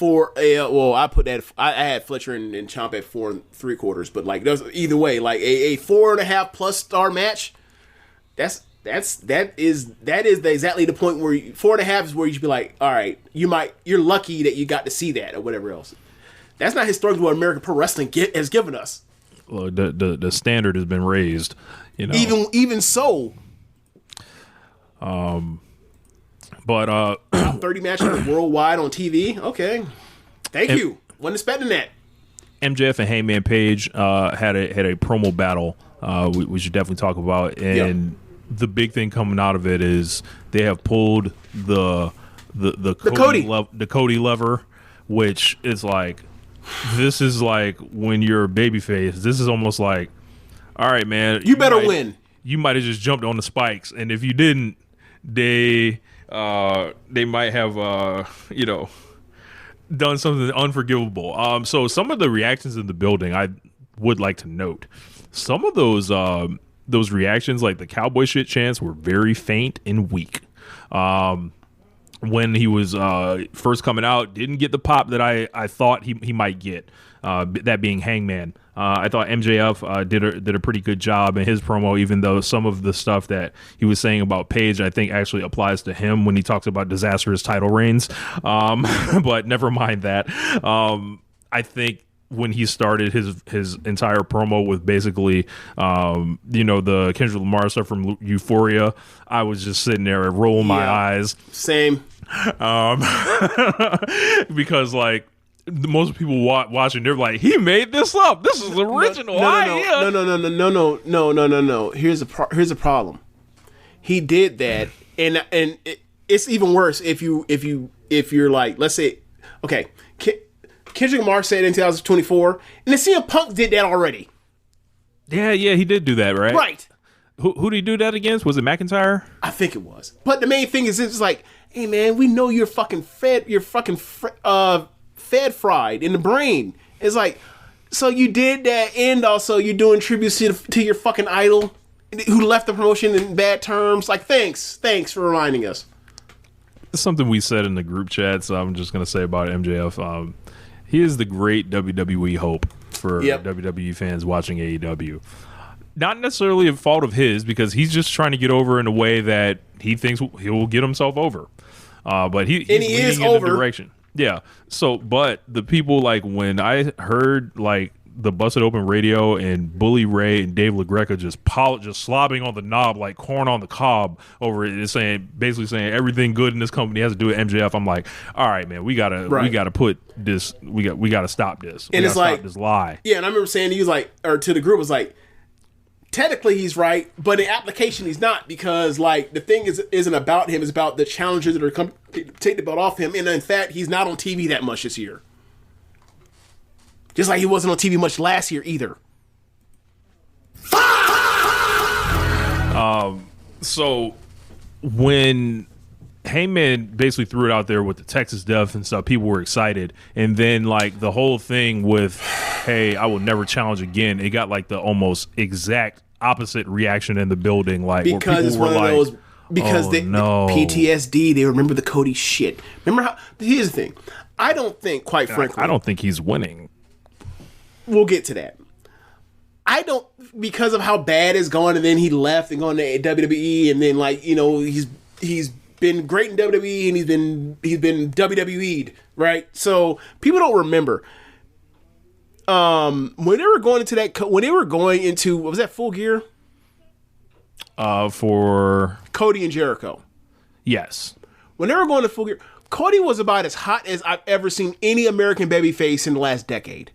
Fletcher and Ciampa at 4 3/4, but like either way, like a 4.5 plus star match. That is exactly the point where 4.5 is where you should be like, all right, you're lucky that you got to see that or whatever else. That's not historically what American Pro Wrestling has given us. Well, the standard has been raised, Even so. But 30 matches worldwide on TV. Okay, thank you. Wasn't expecting that. MJF and Hangman Page had a promo battle. We should definitely talk about. And the big thing coming out of it is they have pulled the Cody lever, which is like, this is like when you're a babyface. This is almost like, all right, man, you better win. You might have just jumped on the spikes, and if you didn't, they might have done something unforgivable. So some of the reactions in the building, I would like to note, some of those reactions, like the cowboy shit chants, were very faint and weak. When he was first coming out, didn't get the pop that I thought he might get. That being Hangman. I thought MJF did a pretty good job in his promo, even though some of the stuff that he was saying about Paige, I think actually applies to him when he talks about disastrous title reigns. But never mind that. I think when he started his entire promo with basically, the Kendrick Lamar stuff from Euphoria, I was just sitting there rolling my eyes. Same. Because like, most people watching, they're like, he made this up. This is original. No. Here's a problem. He did that, and it's even worse if you're like, let's say, okay, Kendrick Lamar said in 2024, and the CM Punk did that already. Yeah, he did do that, right? Right. Who did he do that against? Was it McIntyre? I think it was. But the main thing is, it's like, hey man, we know you're fucking fed. You're fucking fed fried in the brain. It's like, so you did that, and also you're doing tributes to your fucking idol who left the promotion in bad terms. Like, thanks for reminding us. It's something we said in the group chat, so I'm just gonna say about MJF. He is the great WWE hope for WWE fans watching AEW. Not necessarily a fault of his, because he's just trying to get over in a way that he thinks he will get himself over. But he's leading in the direction. Yeah. So, but the people, like, when I heard like the Busted Open Radio and Bully Ray and Dave LaGreca just slobbing on the knob like corn on the cob over it, basically saying everything good in this company has to do with MJF. I'm like, all right, man, we gotta put this, we gotta stop this. And it's like, stop this lie. Yeah, and I remember saying, he was like, or to the group was like, technically he's right, but in application he's not, because like the thing isn't about him, it's about the challengers that are coming to take the belt off him, and in fact he's not on TV that much this year. Just like he wasn't on TV much last year either. So when Heyman basically threw it out there with the Texas Death and stuff, people were excited, and then like the whole thing with, hey, I will never challenge again, it got like the almost exact opposite reaction in the building, like because it's one of those, because the PTSD, they remember the Cody shit. Remember how? Here's the thing, I don't think, quite frankly, I don't think he's winning. We'll get to that. I don't, because of how bad it's going, and then he left and gone to WWE, and then like, he's been great in WWE, and he's been WWE'd, right? So people don't remember. When they were going into what was that, Full Gear? For Cody and Jericho. Yes. When they were going to Full Gear, Cody was about as hot as I've ever seen any American babyface in the last decade.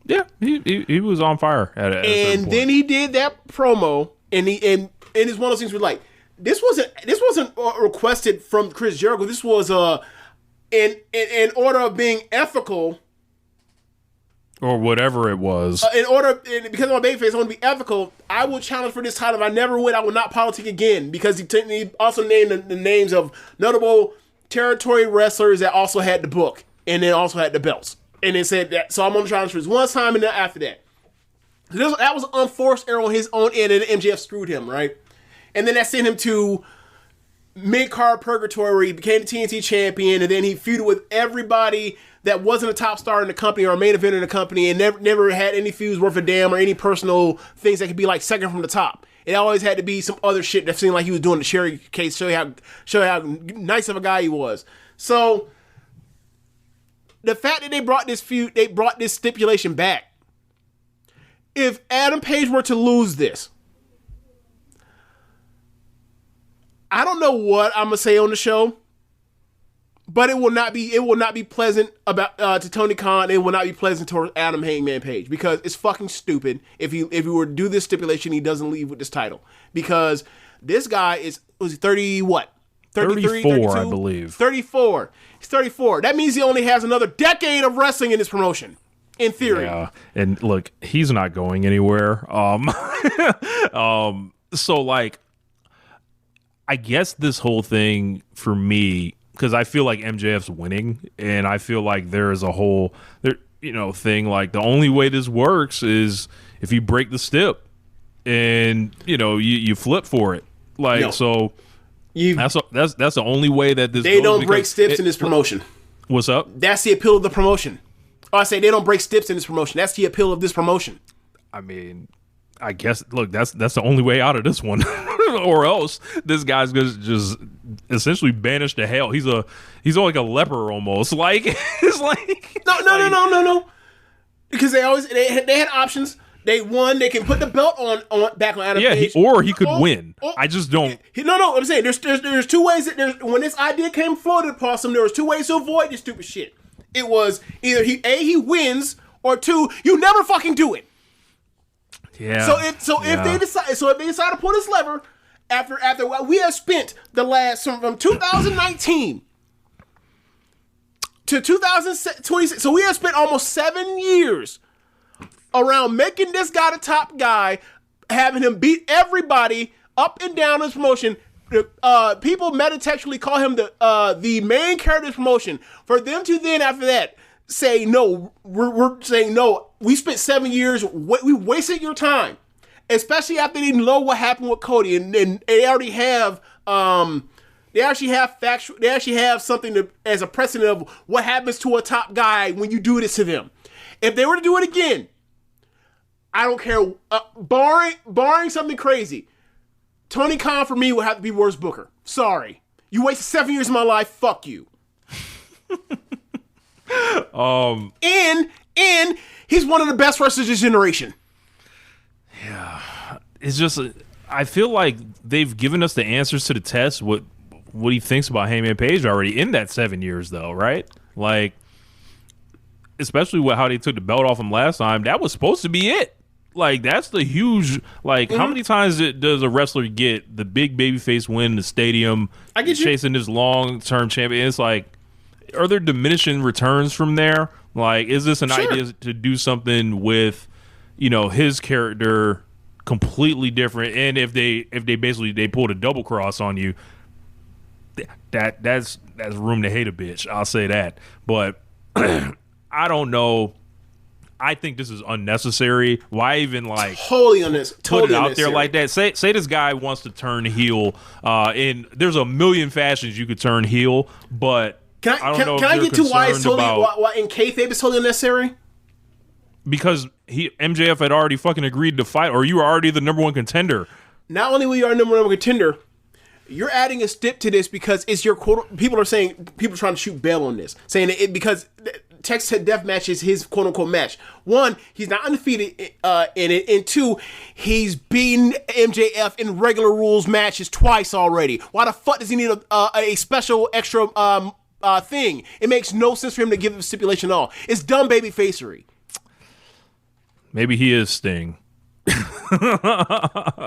Yeah, he was on fire at and then he did that promo, and it's one of those things where like, this wasn't requested from Chris Jericho. This was in order of being ethical, or whatever it was. Because I'm a babyface, I want to be ethical. I will challenge for this title. If I never would, I will not politic again. Because he also named the names of notable territory wrestlers that also had the book and then also had the belts. And they said that, so I'm on the challenge for this one time, and then after that. That was an unforced error on his own end, and MJF screwed him, right? And then that sent him to mid-card purgatory, where he became the TNT champion, and then he feuded with everybody that wasn't a top star in the company or a main event in the company, and never had any feuds worth a damn or any personal things that could be like second from the top. It always had to be some other shit that seemed like he was doing the Sherry case, show you how nice of a guy he was. So the fact that they brought this stipulation back, if Adam Page were to lose this, I don't know what I'm gonna say on the show, but it will not be pleasant about to Tony Khan. It will not be pleasant to Adam Hangman Page, because it's fucking stupid if he were to do this stipulation, he doesn't leave with this title, because this guy was 30 what? 33, 34, 32? I believe. 34. He's 34. That means he only has another decade of wrestling in this promotion, in theory. Yeah, and look, he's not going anywhere. So like, I guess this whole thing for me because I feel like MJF's winning, and I feel like there is a whole thing like the only way this works is if you break the stip, and you flip for it. Like so, that's the only way that this. They don't break steps in this promotion. What's up? That's the appeal of the promotion. I say they don't break steps in this promotion. That's the appeal of this promotion. I mean, I guess look, that's the only way out of this one, or else this guy's gonna just essentially banished to hell. He's like a leper almost. Like it's like no. Because they had options. They won. They can put the belt on back on Adam Page. Or he could win. I just don't. No. I'm saying there's two ways that when this idea came floated across him, there was two ways to avoid this stupid shit. It was either he wins, or two, you never fucking do it. Yeah. If they decide to pull this lever after what we have spent the last from 2019 to 2026, so we have spent almost 7 years around making this guy the top guy, having him beat everybody up and down this promotion. People metatextually call him the main character of this promotion. For them to then after that say no, we're saying no. We spent 7 years. We wasted your time, especially after they know what happened with Cody, and they already have they actually have something as a precedent of what happens to a top guy when you do this to them. If they were to do it again, I don't care. Barring something crazy, Tony Khan for me would have to be worst booker. Sorry, you wasted 7 years of my life. Fuck you. And he's one of the best wrestlers of this generation. Yeah, it's just I feel like they've given us the answers to the test. What he thinks about Hangman Page already in that 7 years, though, right? Like, especially with how they took the belt off him last time. That was supposed to be it. Like, that's the huge. Like, how many times does a wrestler get the big babyface win in the stadium, chasing this long-term champion? It's like, are there diminishing returns from there? Like, is this an idea to do something with, his character completely different? And if they basically pulled a double cross on you, that's room to hate a bitch. I'll say that. But I don't know. I think this is unnecessary. Why even totally unnecessary? Put it out there like that? Say this guy wants to turn heel, and there's a million fashions you could turn heel, but. Can I get to why it's totally why in kayfabe it's totally unnecessary? Because MJF had already fucking agreed to fight, or you were already the number one contender. Not only were you our number one contender, you're adding a stip to this because it's your quote. People are trying to shoot bail on this, saying that because Texas Death Match is his quote unquote match. One, he's not undefeated in it, and two, he's beaten MJF in regular rules matches twice already. Why the fuck does he need a special extra thing? It makes no sense for him to give a stipulation at all. It's dumb baby facery. Maybe he is Sting.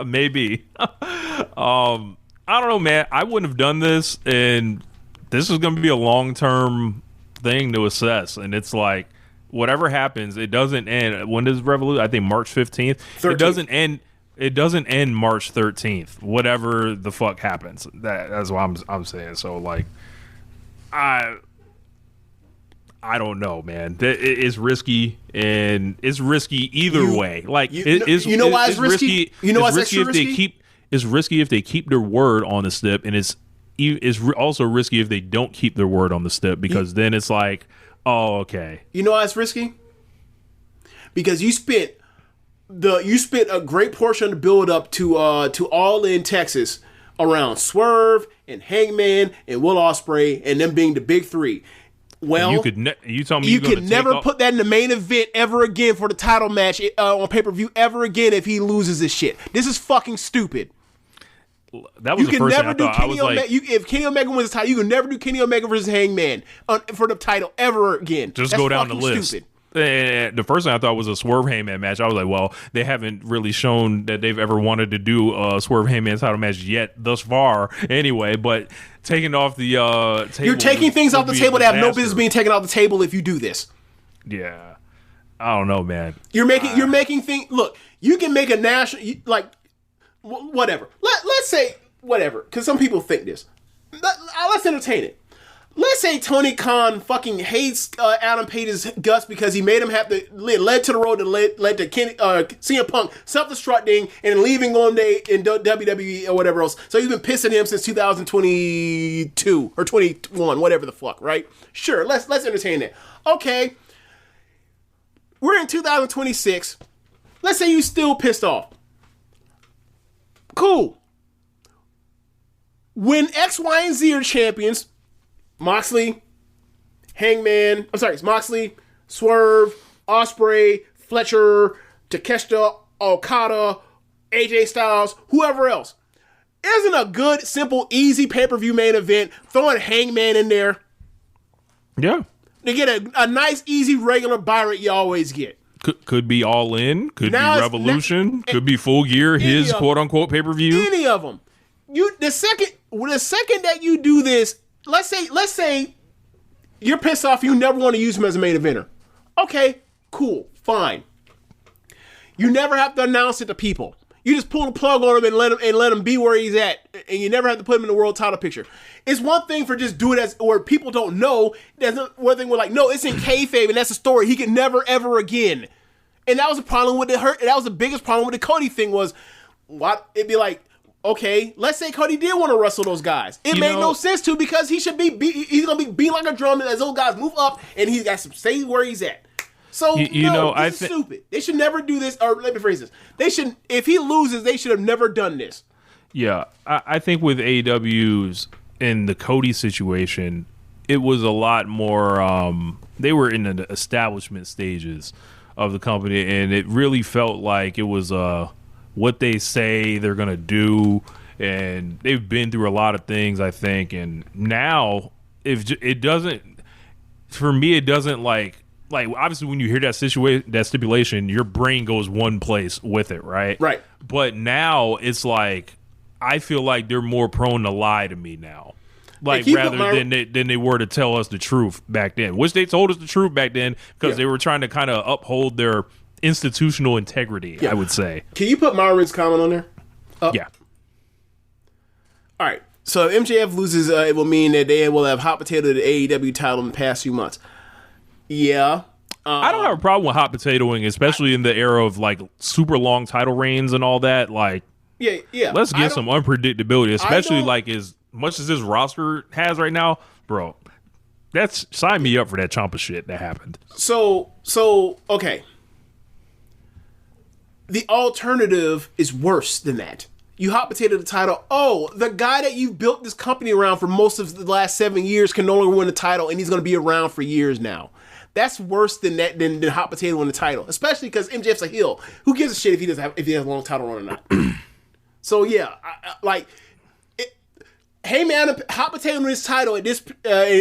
Maybe. I don't know, man. I wouldn't have done this, and this is going to be a long-term thing to assess. And it's like, whatever happens, it doesn't end. When does Revolution? I think March 15th. 13th. It doesn't end. It doesn't end March 13th. Whatever the fuck happens, that's what I'm saying. So like, I don't know, man. It's risky, and it's risky either way. Like, why it's risky? It's risky if they keep their word on the stip, and it's also risky if they don't keep their word on the stip, because then it's like, oh, okay. You know why it's risky? Because you spent a great portion of the build up to All In Texas around Swerve and Hangman and Will Ospreay and them being the big three. Well, you could never put that in the main event ever again for the title match on pay-per-view ever again if he loses this shit. This is fucking stupid. That was the first thing I thought. I was like, if Kenny Omega wins the title, you can never do Kenny Omega versus Hangman for the title ever again. Just go down the list. Stupid. The first thing I thought was a Swerve Hangman match. I was like, well, they haven't really shown that they've ever wanted to do a Swerve Hangman title match yet thus far. Anyway, but taking off the table, you're taking things off the table that have no business being taken off the table if you do this. Yeah, I don't know, man. You're making things. Look, you can make a national whatever. Let's say whatever, because some people think this. Let's entertain it. let's say Tony Khan fucking hates Adam Page's guts because he made him have to led to the road that led to CM Punk self-destructing and leaving on day in WWE or whatever else. So he's been pissing him since 2022 or 21, whatever the fuck, right? Sure, let's entertain it. Okay, we're in 2026. Let's say you still pissed off. Cool. When X, Y, and Z are champions, Moxley, Swerve, Ospreay, Fletcher, Takeshita, Okada, AJ Styles, whoever else. Isn't a good, simple, easy pay-per-view main event throwing Hangman in there? Yeah. To get a nice, easy, regular buy rate you always get. Could be All In, could be Revolution, could be Full Gear, his quote-unquote pay-per-view. Any of them. The second that you do this, let's say you're pissed off, you never want to use him as a main eventer. Okay, cool, fine. You never have to announce it to people. You just pull the plug on him and let him be where he's at, and you never have to put him in the world title picture. It's one thing for just do it as where people don't know. That's one thing we're like, no, it's in kayfabe, and that's a story. He can never ever again. And that was the problem with that was the biggest problem with the Cody thing was, what it'd be like. Okay, let's say Cody did want to wrestle those guys. It made no sense to because he should he's gonna be beat like a drum as those guys move up, and he's got to stay where he's at. So this is stupid. They should never do this. Or let me phrase this: they should. If he loses, they should have never done this. Yeah, I think with AEW's in the Cody situation, it was a lot more. They were in the establishment stages of the company, and it really felt like it was what they say they're gonna do, and they've been through a lot of things, I think. And now, if it doesn't, for me, it doesn't like obviously when you hear that stipulation, your brain goes one place with it, right? Right. But now it's like I feel like they're more prone to lie to me now. Like rather than they were to tell us the truth back then, which they told us the truth back then because they were trying to kind of uphold their institutional integrity. I would say. Can you put Myron's comment on there? Yeah. All right. So if MJF loses, it will mean that they will have hot potato the AEW title in the past few months. Yeah. I don't have a problem with hot potatoing, especially in the era of like super long title reigns and all that. Like, yeah. Let's get some unpredictability, especially like as much as this roster has right now, bro. That's sign me up for that Ciampa shit that happened. So okay. The alternative is worse than that. You hot potato the title. Oh, the guy that you've built this company around for most of the last 7 years can no longer win the title, and he's going to be around for years now. That's worse than that than hot potato in the title, especially because MJF's a heel. Who gives a shit if he has a long title run or not? So yeah, hey man, hot potato in this title at this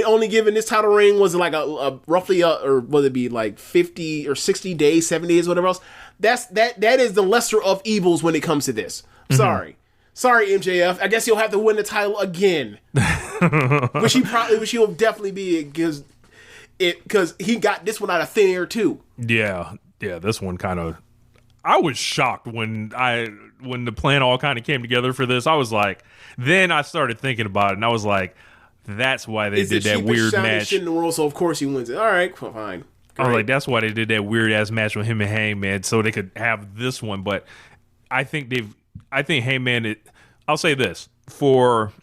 only given this title reign was like a roughly or would it be like 50 or 60 days, 7 days, whatever else. That is the lesser of evils when it comes to this. Sorry, MJF. I guess he'll have to win the title again, which he'll definitely be because he got this one out of thin air too. Yeah. This one kind of. I was shocked when the plan all kind of came together for this. I was like, then I started thinking about it, and I was like, that's why they did that weird match. Shit in the world, so of course he wins it. All right, fine. I was like, that's why they did that weird ass match with him and Hangman, so they could have this one. But I think Hangman. I'll say this for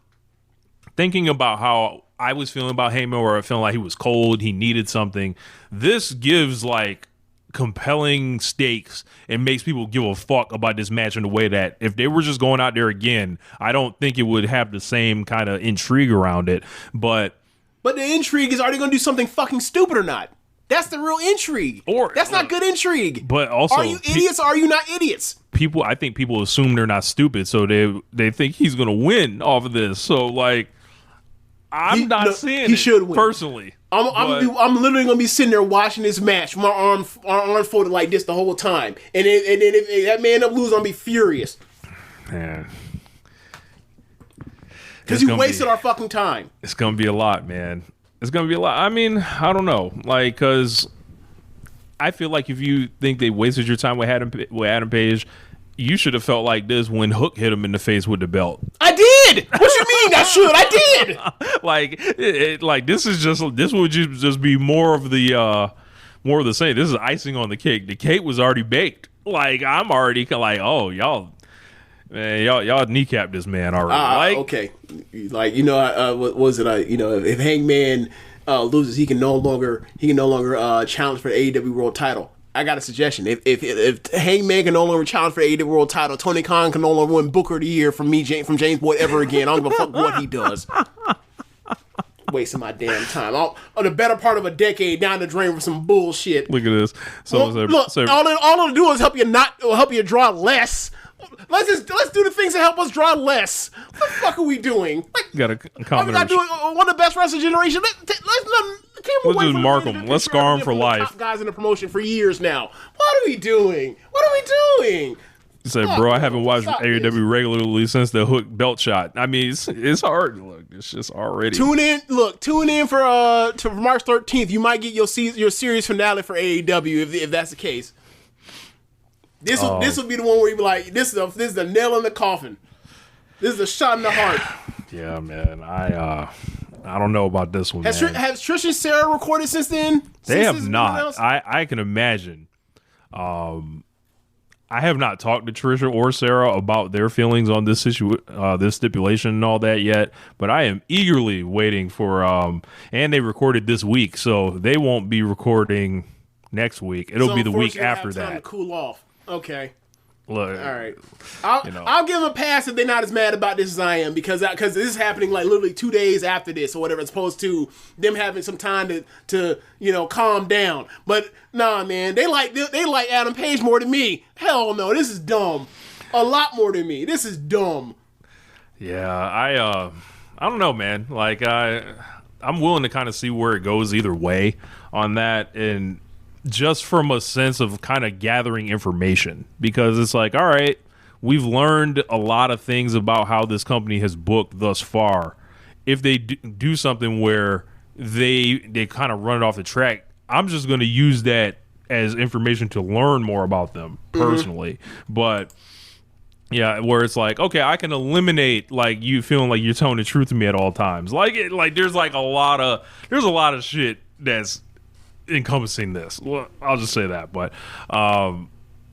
thinking about how I was feeling about Heyman, where I felt like he was cold, he needed something. This gives like compelling stakes and makes people give a fuck about this match in a way that if they were just going out there again, I don't think it would have the same kind of intrigue around it. But the intrigue is, are they going to do something fucking stupid or not? That's the real intrigue. Or that's not good intrigue. But also, are you idiots or are you not idiots? I think people assume they're not stupid, so they think he's going to win off of this. So like, I'm not seeing he it should win. Personally. I'm literally gonna be sitting there watching this match, my arm folded like this the whole time, and then if that man up lose, I'm gonna be furious. Man, because you wasted our fucking time. It's gonna be a lot, man. It's gonna be a lot. I mean, I don't know, like, because I feel like if you think they wasted your time with Adam Page, you should have felt like this when Hook hit him in the face with the belt. I did. What you mean I should? I did. Like this would just be more of the same. This is icing on the cake. The cake was already baked. Like I'm already like, oh y'all kneecapped this man already. Okay, like what was it? If Hangman loses, he can no longer challenge for the AEW World Title. I got a suggestion. If Hangman can no longer challenge for the AEW World Title, Tony Khan can no longer win Booker of the Year from James Boyd ever again. I don't give a fuck what he does. Wasting my damn time. On the better part of a decade down the drain for some bullshit. Look at this. All it'll do is help you draw less. Let's do the things that help us draw less. What the fuck are we doing? Got a comment. We're not doing one of the best wrestling generation. Let's just mark them. Let's scar them for life. Top guys in the promotion for years now. What are we doing? You say, bro, I haven't watched AEW regularly since the Hook belt shot. I mean, it's hard. Look, it's just already. Tune in for to March 13th. You might get your series finale for AEW if that's the case. This will be the one where you be like, this is the nail in the coffin. This is a shot in the heart. Yeah, man. I don't know about this one. Has Trish and Sarah recorded since then? They have not. I can imagine. I have not talked to Trisha or Sarah about their feelings on this this stipulation and all that yet, but I am eagerly waiting for. And they recorded this week, so they won't be recording next week. It'll be the week after that. To cool off. Okay. Look, all right. I'll give them a pass if they're not as mad about this as I am because this is happening like literally 2 days after this or whatever, as opposed to them having some time to calm down. But nah, man, they like Adam Page more than me. Hell no, this is dumb. A lot more than me. This is dumb. Yeah, I don't know, man. Like I'm willing to kind of see where it goes either way on that, and just from a sense of kind of gathering information, because it's like, all right, we've learned a lot of things about how this company has booked thus far. If they do something where they kind of run it off the track, I'm just going to use that as information to learn more about them personally. Mm-hmm. But yeah, where it's like, okay, I can eliminate like you feeling like you're telling the truth to me at all times. Like there's a lot of shit that's encompassing this. Well, I'll just say that. But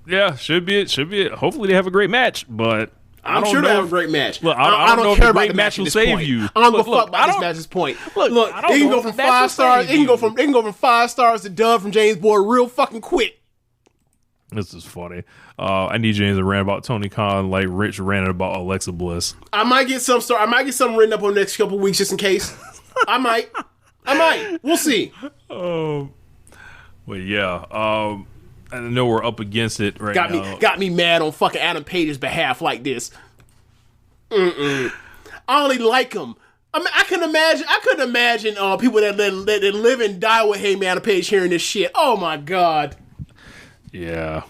yeah, should be it. Hopefully they have a great match, but I'm sure they have a great match. Look, I don't know if the great match will save you. I don't give a fuck about this match at this point. Look, they can go from 5 stars. They can go from 5 stars to dub from James Boyd real fucking quick. This is funny. I need James to rant about Tony Khan like Rich ranted about Alexa Bliss. I might get something written up on the next couple of weeks just in case. I might. We'll see. But yeah, I know we're up against it right now. Got me mad on fucking Adam Page's behalf like this. I only like him. I mean, I couldn't imagine people that live and die with Hangman Adam Page hearing this shit. Oh my god. Yeah,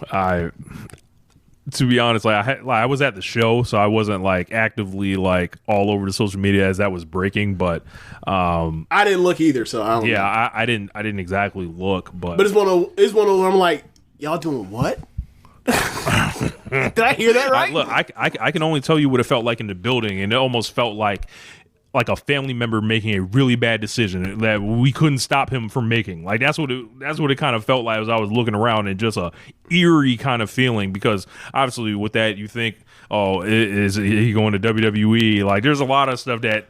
to be honest, I was at the show, so I wasn't like actively like all over the social media as that was breaking, but I didn't look either, so I don't know. I didn't exactly look, but it's one of those where I'm like, y'all doing what? Did I hear that right? I can only tell you what it felt like in the building, and it almost felt like a family member making a really bad decision that we couldn't stop him from making. Like that's what it kind of felt like as I was looking around, and just a eerie kind of feeling, because obviously with that you think, oh, is he going to WWE? Like there's a lot of stuff that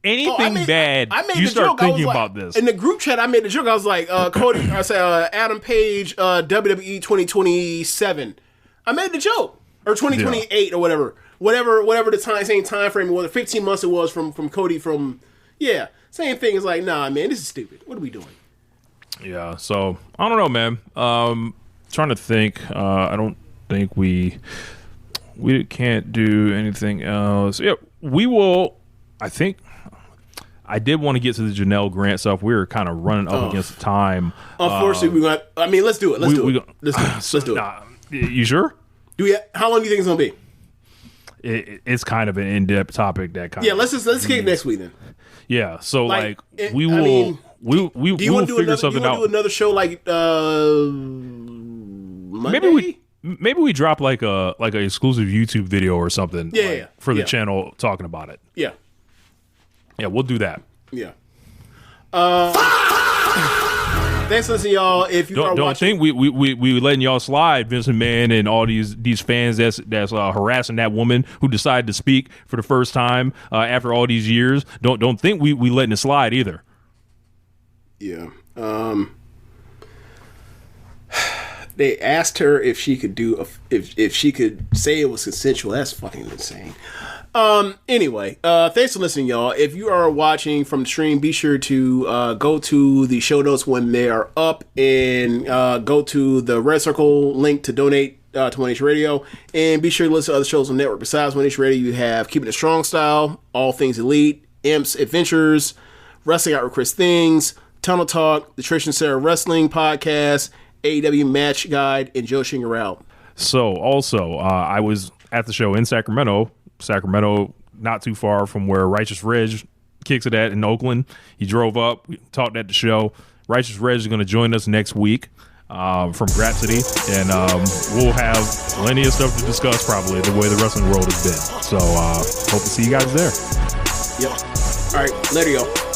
bad you start thinking about this. In the group chat I made the joke. I was like, Cody, I said Adam Page WWE 2027. I made the joke, or 2028 or whatever the same time frame, whether 15 months it was from Cody same thing. It's like, nah, man, this is stupid. What are we doing? Yeah, so I don't know, man. Trying to think. I don't think we can't do anything else. Yeah, we will. I think I did want to get to the Janelle Grant stuff. We were kind of running up against the time. Unfortunately, let's do it. Let's do it. You sure? How long do you think it's gonna be? It's kind of an in-depth topic that kind of. Yeah, let's kick it next week then. Yeah, so we will figure something out. Do another show like Monday? Maybe we drop like a exclusive YouTube video or something. Yeah, for the channel talking about it. Yeah. Yeah, we'll do that. Yeah. Thanks for listening, y'all. If you don't think we letting y'all slide, Vince McMahon and all these fans that's harassing that woman who decided to speak for the first time after all these years. Don't think we letting it slide either. Yeah. They asked her if she could if she could say it was consensual. That's fucking insane. Anyway, thanks for listening, y'all. If you are watching from the stream, be sure to go to the show notes when they are up and go to the red circle link to donate to One Nation Radio, and be sure to listen to other shows on the network. Besides One Nation Radio, you have Keepin It Strong Style, All Things Elite, Imps Adventures, Wrestling Out with Chris Things, Tunnel Talk, the Trish and Sarah Wrestling Podcast, AEW Match Guide, and Joshi'ing Around. So also, I was at the show in Sacramento, not too far from where Righteous Reg kicks it at in Oakland. He drove up, we talked at the show. Righteous Reg is going to join us next week from Grapsity, and we'll have plenty of stuff to discuss probably the way the wrestling world has been. So hope to see you guys there. Yep. All right, later, y'all.